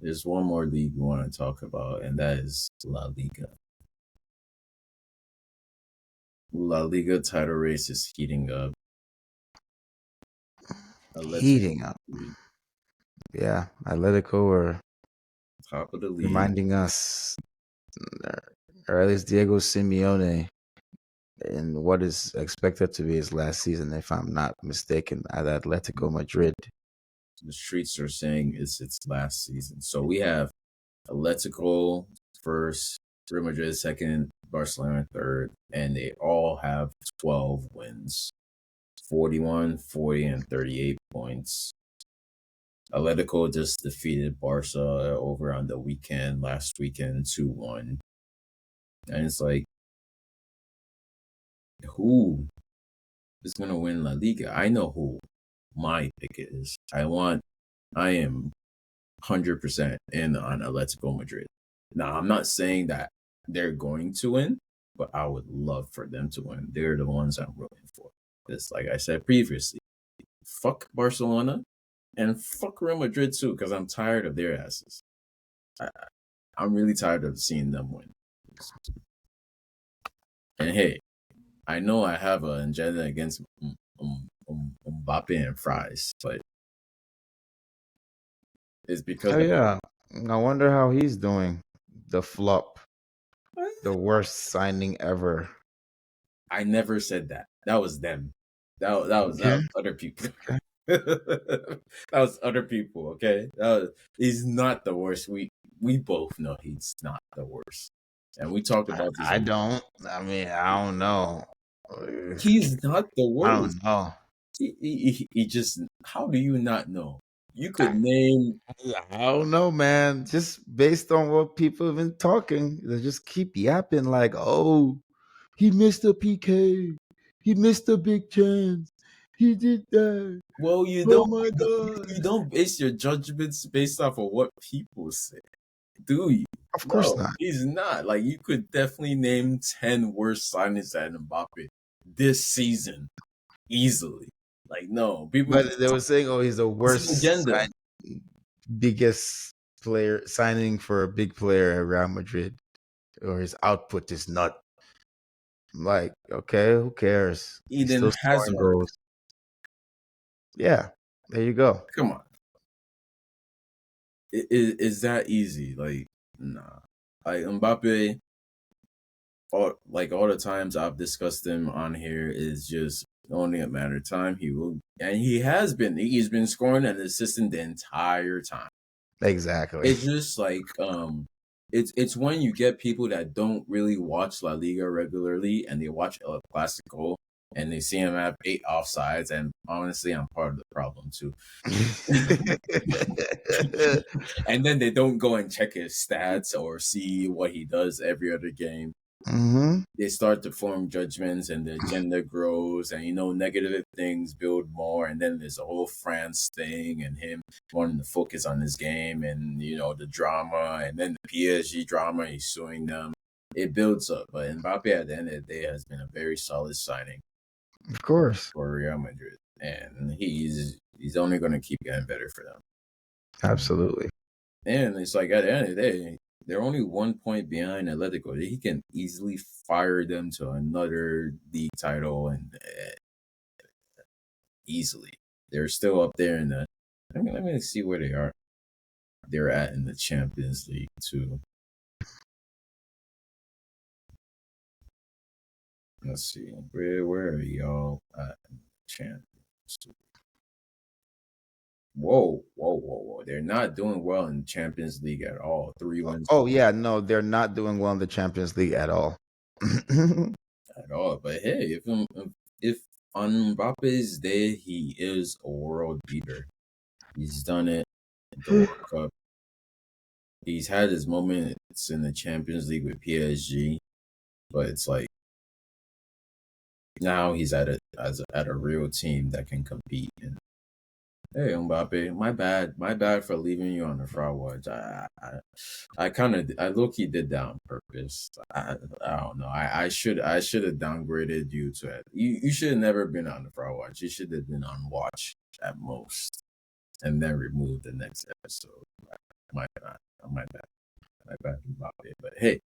[SPEAKER 1] There's one more league we want to talk about, and that is La Liga. La Liga title race is heating up.
[SPEAKER 2] Heating up. Yeah, Atletico are
[SPEAKER 1] Top of the league.
[SPEAKER 2] reminding us, or at least Diego Simeone, in what is expected to be his last season, if I'm not mistaken, at Atletico Madrid.
[SPEAKER 1] The streets are saying it's its last season. So we have Atletico first, Real Madrid second, Barcelona third, and they all have 12 wins. 41, 40, and 38 points. Atletico just defeated Barca over on the last weekend, 2-1. And it's like, who is going to win La Liga? I know who my pick is. I am 100% in on Atletico Madrid. Now, I'm not saying that they're going to win, but I would love for them to win. They're the ones I'm rooting for. Just like I said previously, fuck Barcelona and fuck Real Madrid too, because I'm tired of their asses. I'm really tired of seeing them win. And hey, I know I have an agenda against Mbappe and Fries, but it's because
[SPEAKER 2] yeah, I wonder how he's doing. The flop, the worst signing ever.
[SPEAKER 1] I never said that. That was them. That was other people.
[SPEAKER 2] Okay.
[SPEAKER 1] That was other people. Okay, he's not the worst. We both know he's not the worst, and we talked about this.
[SPEAKER 2] I don't. I mean, I don't know.
[SPEAKER 1] He's not the worst.
[SPEAKER 2] I don't know.
[SPEAKER 1] He just. How do you not know? You could name.
[SPEAKER 2] I don't know, man. Just based on what people have been talking, they just keep yapping like, "Oh, he missed a PK. He missed a big chance. He did that."
[SPEAKER 1] Well, you
[SPEAKER 2] Oh
[SPEAKER 1] don't.
[SPEAKER 2] my god!
[SPEAKER 1] You don't base your judgments based off of what people say. Do you?
[SPEAKER 2] Of course
[SPEAKER 1] No,
[SPEAKER 2] not.
[SPEAKER 1] he's not. Like you could definitely name 10 worst signings at Mbappe this season easily. Like no, people.
[SPEAKER 2] But they were saying, "Oh, he's the
[SPEAKER 1] It's an
[SPEAKER 2] worst
[SPEAKER 1] agenda.
[SPEAKER 2] biggest player signing for a big player at Real Madrid, or his output is not." I'm like, okay, who cares? He's
[SPEAKER 1] Eden
[SPEAKER 2] still scoring
[SPEAKER 1] Hazard.
[SPEAKER 2] goals. Yeah, there you go.
[SPEAKER 1] Come on, is that easy? Like nah. Like Mbappe, all the times I've discussed him on here is just only a matter of time. He will, and he has been. He's been scoring and assisting the entire time.
[SPEAKER 2] Exactly.
[SPEAKER 1] It's just like it's when you get people that don't really watch La Liga regularly and they watch El Clasico and they see him have 8 offsides, and honestly, I'm part of the problem too. And then they don't go and check his stats or see what he does every other game.
[SPEAKER 2] Mm-hmm.
[SPEAKER 1] They start to form judgments and the agenda grows, and negative things build more, and then there's a whole France thing and him wanting to focus on his game, and the drama, and then the PSG drama, he's suing them. It builds up. But Mbappe at the end of the day has been a very solid signing
[SPEAKER 2] Of course.
[SPEAKER 1] for Real Madrid, and he's only going to keep getting better for them.
[SPEAKER 2] Absolutely.
[SPEAKER 1] And it's like at the end of the day, they're only 1 point behind Atletico. He can easily fire them to another league title, and easily. They're still up there in the. Let me see where they are. They're at in the Champions League too. Let's see where are y'all at in the Champions League? Whoa! They're not doing well in Champions League at all. 3 wins.
[SPEAKER 2] Oh yeah, no, they're not doing well in the Champions League at all.
[SPEAKER 1] At all. But hey, if on Mbappe's day, he is a world beater. He's done it at the World Cup. He's had his moments in the Champions League with PSG, but it's like now he's at a real team that can compete. And hey, Mbappe, my bad for leaving you on the fraud watch. I low key did that on purpose. I don't know. I should have downgraded you to it. You should have never been on the fraud watch. You should have been on watch at most, and then remove the next episode. My bad. My bad, Mbappe. But hey,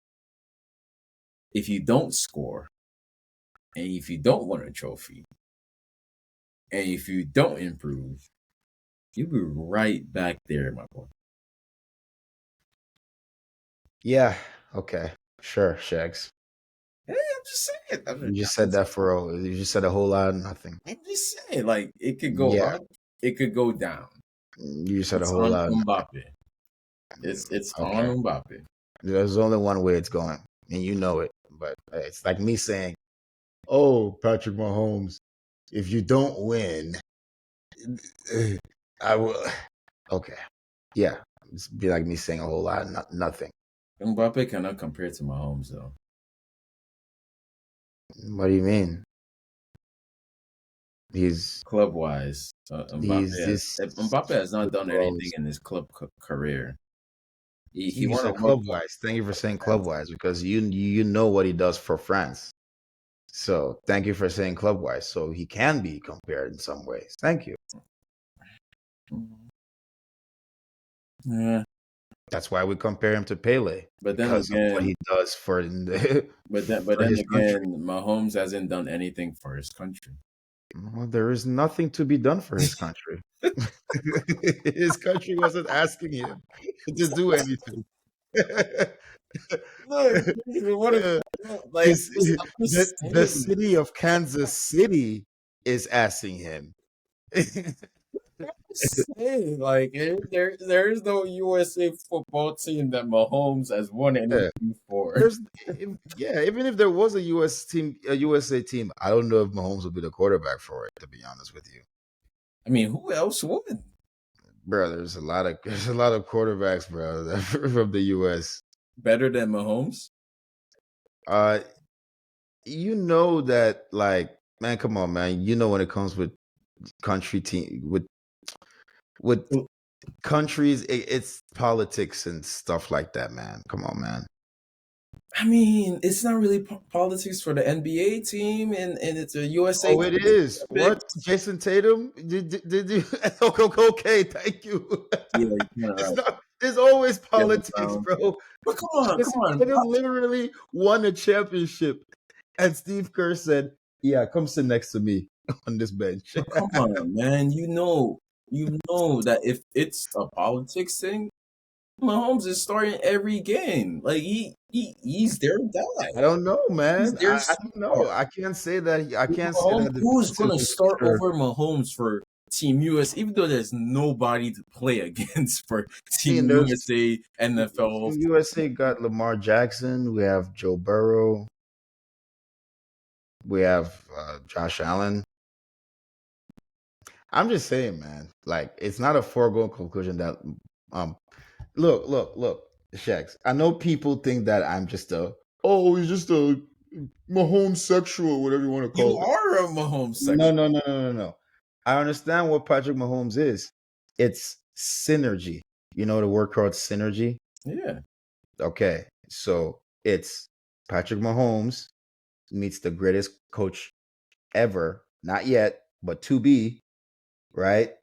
[SPEAKER 1] if you don't score, and if you don't win a trophy, and if you don't improve, you'll be right back there, my boy.
[SPEAKER 2] Yeah. Okay. Sure, Shags.
[SPEAKER 1] Hey, I'm just saying.
[SPEAKER 2] You just said that for you just said a whole lot of nothing.
[SPEAKER 1] I'm just saying, like it could go
[SPEAKER 2] Yeah.
[SPEAKER 1] up, it could go down.
[SPEAKER 2] You said a
[SPEAKER 1] It's
[SPEAKER 2] whole
[SPEAKER 1] on
[SPEAKER 2] lot of nothing.
[SPEAKER 1] Mbappe. It's
[SPEAKER 2] Okay.
[SPEAKER 1] on Mbappe.
[SPEAKER 2] There's only one way it's going, and you know it. But it's like me saying, "Oh, Patrick Mahomes, if you don't win, I will." Okay, yeah, it's be like me saying a whole lot of nothing.
[SPEAKER 1] Mbappe cannot compare to Mahomes though.
[SPEAKER 2] What do you mean? He's
[SPEAKER 1] Club wise, Mbappe has not done anything in his club career. He
[SPEAKER 2] You
[SPEAKER 1] won a
[SPEAKER 2] said
[SPEAKER 1] World
[SPEAKER 2] club
[SPEAKER 1] Cup.
[SPEAKER 2] wise. Thank you for saying club wise because you know what he does for France. So thank you for saying club wise. So he can be compared in some ways. Thank you.
[SPEAKER 1] Yeah.
[SPEAKER 2] That's why we compare him to Pele.
[SPEAKER 1] But then
[SPEAKER 2] Because of what
[SPEAKER 1] again,
[SPEAKER 2] he does for
[SPEAKER 1] but then
[SPEAKER 2] for his country.
[SPEAKER 1] again, Mahomes hasn't done anything for his country.
[SPEAKER 2] Well, there is nothing to be done for his country. His country wasn't asking him to do anything.
[SPEAKER 1] Look, what if like I'm just
[SPEAKER 2] The
[SPEAKER 1] saying.
[SPEAKER 2] city of Kansas City is asking him.
[SPEAKER 1] Say like there is no USA football team that Mahomes has won
[SPEAKER 2] Yeah.
[SPEAKER 1] anything for.
[SPEAKER 2] Even if there was a USA team, I don't know if Mahomes would be the quarterback for it, to be honest with you.
[SPEAKER 1] I mean, who else would?
[SPEAKER 2] Bro, there's a lot of quarterbacks, bro, that from the US.
[SPEAKER 1] Better than Mahomes?
[SPEAKER 2] You know that, like, man, come on, man. You know when it comes with country team with countries, it's politics and stuff like that, man. Come on, man.
[SPEAKER 1] I mean, it's not really politics for the NBA team, and it's a USA
[SPEAKER 2] Oh, it
[SPEAKER 1] team.
[SPEAKER 2] is. What? Jason Tatum? Did you? Okay, thank you.
[SPEAKER 1] Yeah, you're kind of
[SPEAKER 2] It's
[SPEAKER 1] right.
[SPEAKER 2] not. There's always
[SPEAKER 1] Jalen
[SPEAKER 2] politics,
[SPEAKER 1] Brown.
[SPEAKER 2] bro.
[SPEAKER 1] But come
[SPEAKER 2] Jason
[SPEAKER 1] on.
[SPEAKER 2] Tatum literally won a championship, and Steve Kerr said, "Yeah, come sit next to me on this bench."
[SPEAKER 1] But come on, man. You know that if it's a politics thing, Mahomes is starting every game. Like he's their guy.
[SPEAKER 2] I don't know,
[SPEAKER 1] He's
[SPEAKER 2] man.
[SPEAKER 1] their
[SPEAKER 2] I don't know.
[SPEAKER 1] star.
[SPEAKER 2] I can't say that. I can't say
[SPEAKER 1] Mahomes,
[SPEAKER 2] that the
[SPEAKER 1] who's
[SPEAKER 2] Team
[SPEAKER 1] gonna start
[SPEAKER 2] roster.
[SPEAKER 1] over Mahomes for Team US, even though there's nobody to play against for
[SPEAKER 2] I mean,
[SPEAKER 1] Team
[SPEAKER 2] there's
[SPEAKER 1] USA, NFL.
[SPEAKER 2] Team USA got Lamar Jackson. We have Joe Burrow. We have Josh Allen. I'm just saying, man. Like, it's not a foregone conclusion that. Um, look, Shax. I know people think that I'm just he's just a Mahomes sexual, whatever you want to
[SPEAKER 1] You
[SPEAKER 2] call it.
[SPEAKER 1] are a Mahomes
[SPEAKER 2] No,
[SPEAKER 1] section.
[SPEAKER 2] no, no, no, no, no. I understand what Patrick Mahomes is. It's synergy. You know the word called synergy?
[SPEAKER 1] Yeah.
[SPEAKER 2] Okay. So it's Patrick Mahomes meets the greatest coach ever. Not yet, but to be, right?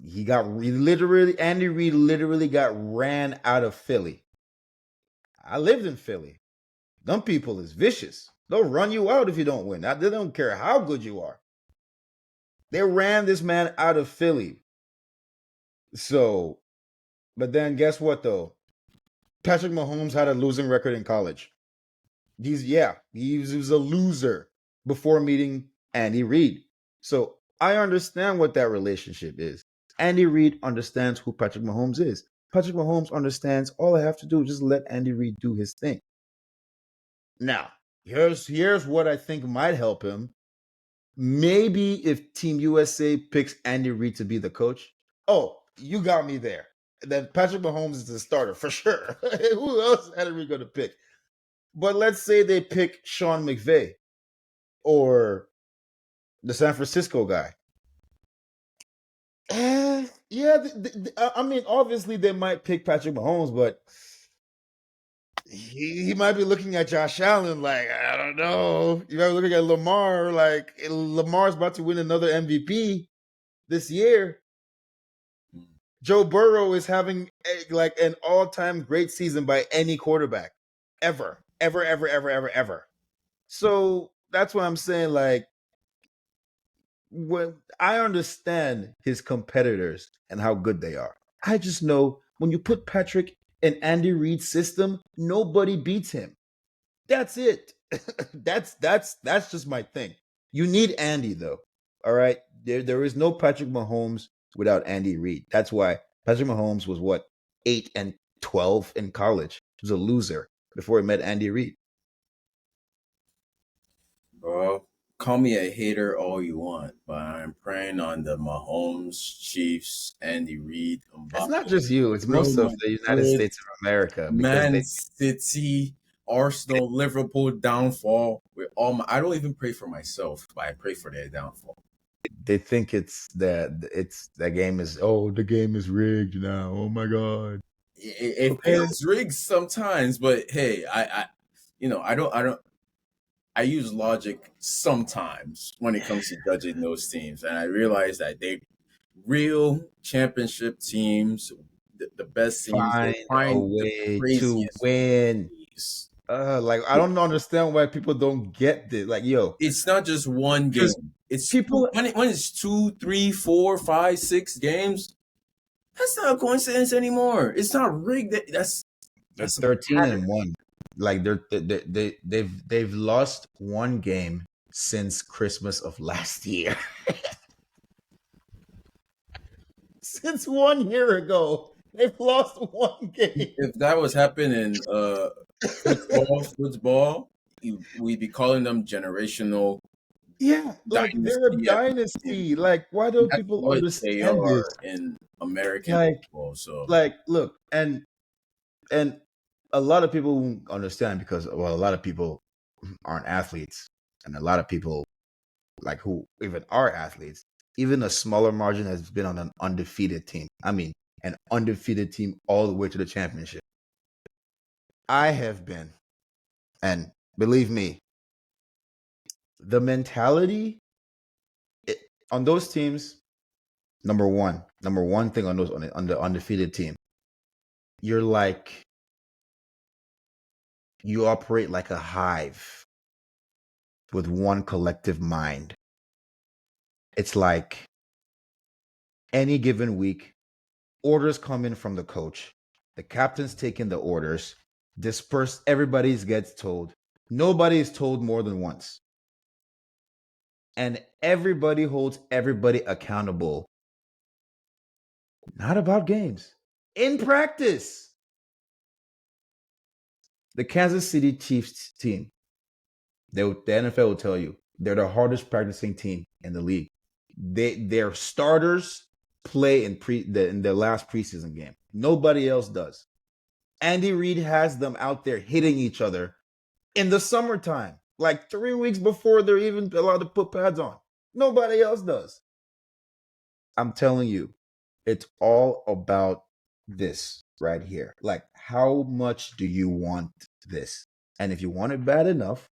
[SPEAKER 2] Andy Reid literally got ran out of Philly. I lived in Philly. Them people is vicious. They'll run you out if you don't win. They don't care how good you are. They ran this man out of Philly. So, but then guess what though? Patrick Mahomes had a losing record in college. He was a loser before meeting Andy Reid. So I understand what that relationship is. Andy Reid understands who Patrick Mahomes is. Patrick Mahomes understands all I have to do is just let Andy Reid do his thing. Now, here's what I think might help him. Maybe if Team USA picks Andy Reid to be the coach. Oh, you got me there. Then Patrick Mahomes is the starter for sure. Who else is Andy Reid going to pick? But let's say they pick Sean McVay or the San Francisco guy. Yeah, I mean, obviously they might pick Patrick Mahomes, but he might be looking at Josh Allen like, I don't know. You might be looking at Lamar like Lamar's about to win another MVP this year. Joe Burrow is having like an all-time great season by any quarterback ever. So that's what I'm saying. Like, when I understand his competitors and how good they are, I just know when you put Patrick in Andy Reid's system, nobody beats him. That's it. that's just my thing. You need Andy though. All right. There is no Patrick Mahomes without Andy Reid. That's why Patrick Mahomes was what 8-12 in college. He was a loser before he met Andy Reid.
[SPEAKER 1] Bro, call me a hater all you want, but I'm praying on the Mahomes, Chiefs, Andy Reid,
[SPEAKER 2] It's
[SPEAKER 1] Mbappe,
[SPEAKER 2] not just you; it's
[SPEAKER 1] Real
[SPEAKER 2] most of the United
[SPEAKER 1] Madrid,
[SPEAKER 2] States of America because
[SPEAKER 1] Man City, Arsenal, Liverpool downfall. With all my, I don't even pray for myself, but I pray for their downfall.
[SPEAKER 2] they think the game is rigged now. Oh my god.
[SPEAKER 1] It
[SPEAKER 2] Okay.
[SPEAKER 1] feels rigged sometimes, but hey, I use logic sometimes when it comes to judging those teams, and I realize that they real championship teams, the best teams, they
[SPEAKER 2] Find a
[SPEAKER 1] find the
[SPEAKER 2] way to
[SPEAKER 1] craziest
[SPEAKER 2] win.
[SPEAKER 1] ways.
[SPEAKER 2] Like I don't understand why people don't get this. Like, yo,
[SPEAKER 1] It's not just one
[SPEAKER 2] because
[SPEAKER 1] game. It's
[SPEAKER 2] people
[SPEAKER 1] when it's 2, 3, 4, 5, 6 games. That's not a coincidence anymore. It's not rigged.
[SPEAKER 2] they're
[SPEAKER 1] That's a
[SPEAKER 2] 13
[SPEAKER 1] pattern.
[SPEAKER 2] and 1. Like they've lost one game since Christmas of last year. Since 1 year ago. They've lost one game.
[SPEAKER 1] If that was happening, football, we'd be calling them generational
[SPEAKER 2] Yeah, like they're a
[SPEAKER 1] dynasty at this point.
[SPEAKER 2] dynasty. Like, why
[SPEAKER 1] And
[SPEAKER 2] don't
[SPEAKER 1] that's
[SPEAKER 2] people
[SPEAKER 1] what they
[SPEAKER 2] understand this?
[SPEAKER 1] are in American
[SPEAKER 2] Like,
[SPEAKER 1] football. So
[SPEAKER 2] look, and a lot of people won't understand because a lot of people aren't athletes, and a lot of people like who even are athletes, even a smaller margin has been on an undefeated team. I mean, an undefeated team all the way to the championship. I have been, and believe me, the mentality on those teams, number one thing on the undefeated team, you operate like a hive with one collective mind. It's like any given week, orders come in from the coach, the captain's taking the orders, disperse, everybody gets told. Nobody is told more than once. And everybody holds everybody accountable. Not about games. In practice. The Kansas City Chiefs team, the NFL will tell you, they're the hardest practicing team in the league. Their starters play in their last preseason game. Nobody else does. Andy Reid has them out there hitting each other in the summertime, like 3 weeks before they're even allowed to put pads on. Nobody else does. I'm telling you, it's all about this right here. Like, how much do you want this? And if you want it bad enough,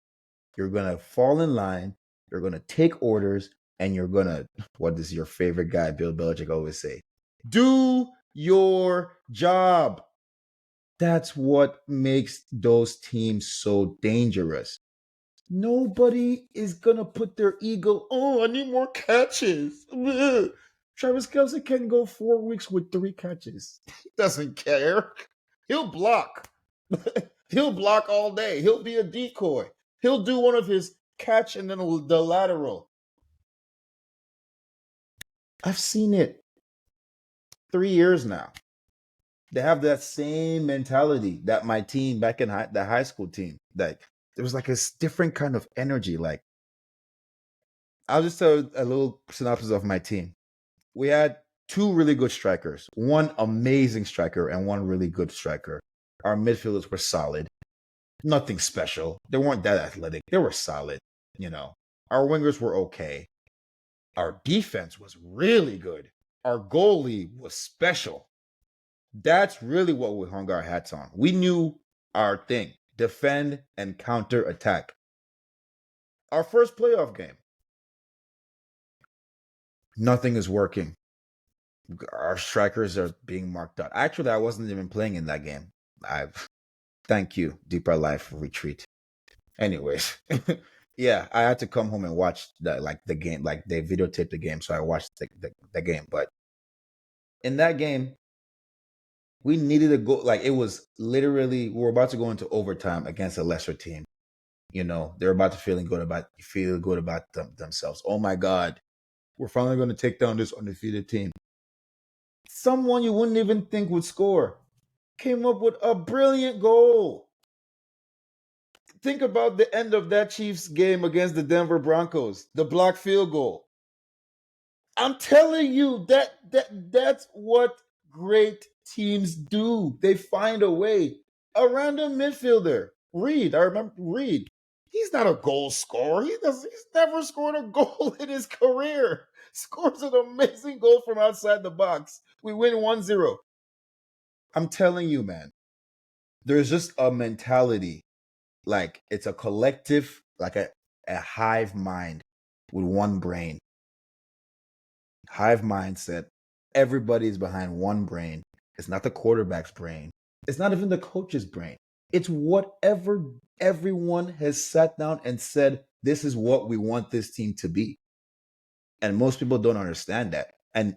[SPEAKER 2] you're going to fall in line, you're going to take orders, and you're going to, what does your favorite guy, Bill Belichick, always say? Do your job. That's what makes those teams so dangerous. Nobody is going to put their ego, oh, I need more catches. Ugh. Travis Kelce can go 4 weeks with 3 catches. He doesn't care. He'll block. He'll block all day. He'll be a decoy. He'll do one of his catch and then the lateral. I've seen it 3 years now. They have that same mentality that my team back in the high school team, that there was like a different kind of energy. Like, I'll just tell a little synopsis of my team. We had 2 really good strikers, one amazing striker and one really good striker. Our midfielders were solid. Nothing special. They weren't that athletic. They were solid, you know. Our wingers were okay. Our defense was really good. Our goalie was special. That's really what we hung our hats on. We knew our thing: defend and counter attack. Our first playoff game, nothing is working. Our strikers are being marked out. Actually, I wasn't even playing in that game. Thank you, Deeper Life Retreat. Anyways, yeah, I had to come home and watch the game, like they videotaped the game, so I watched the game. But in that game, we needed to go. Like, it was literally, we were about to go into overtime against a lesser team. You know, they're about to feel good about themselves. Oh my God, we're finally going to take down this undefeated team. Someone you wouldn't even think would score came up with a brilliant goal. Think about the end of that Chiefs game against the Denver Broncos, the block field goal. I'm telling you, that's what great teams do. They find a way. A random midfielder, Reed. I remember Reed. He's not a goal scorer. He's never scored a goal in his career. Scores an amazing goal from outside the box. We win 1-0. I'm telling you, man, there's just a mentality. Like, it's a collective, like a hive mind with one brain. Hive mindset. Everybody's behind one brain. It's not the quarterback's brain. It's not even the coach's brain. It's whatever everyone has sat down and said, this is what we want this team to be. And most people don't understand that. And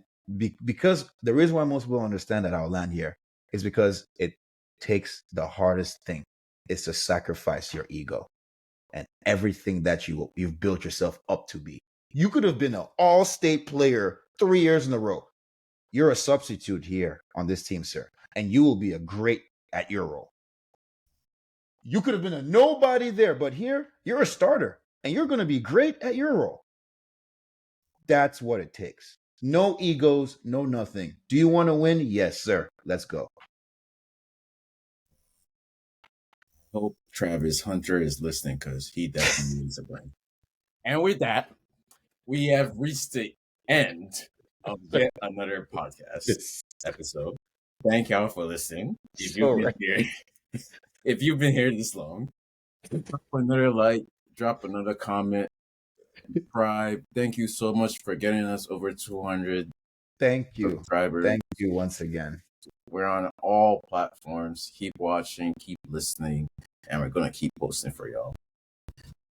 [SPEAKER 2] because the reason why most people don't understand that, I'll land here, is because it takes the hardest thing is to sacrifice your ego and everything that you've built yourself up to be. You could have been an all-state player 3 years in a row. You're a substitute here on this team, sir, and you will be a great at your role. You could have been a nobody there, but here, you're a starter, and you're going to be great at your role. That's what it takes. No egos, no nothing. Do you want to win? Yes, sir. Let's go.
[SPEAKER 1] Hope Travis Hunter is listening, because he definitely needs a brain. And with that, we have reached the end of yet another podcast episode. Thank y'all for listening. If you've
[SPEAKER 2] So
[SPEAKER 1] been
[SPEAKER 2] right.
[SPEAKER 1] here, if you've been here this long, drop another like, drop another comment, subscribe. Thank you so much for getting us over 200
[SPEAKER 2] Thank you.
[SPEAKER 1] subscribers.
[SPEAKER 2] Thank you once again.
[SPEAKER 1] We're on all platforms. Keep watching, keep listening, and we're gonna keep posting for y'all.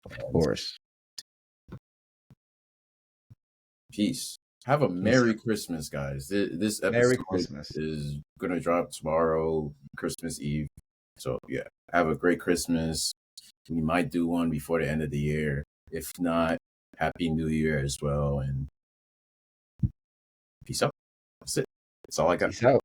[SPEAKER 2] Of course.
[SPEAKER 1] Peace. Have a Merry Christmas, guys. This
[SPEAKER 2] Merry
[SPEAKER 1] episode
[SPEAKER 2] Christmas.
[SPEAKER 1] is gonna drop tomorrow, Christmas Eve. So yeah, have a great Christmas. We might do one before the end of the year. If not, Happy New Year as well. And peace out. That's it. That's all I got.
[SPEAKER 2] Peace out.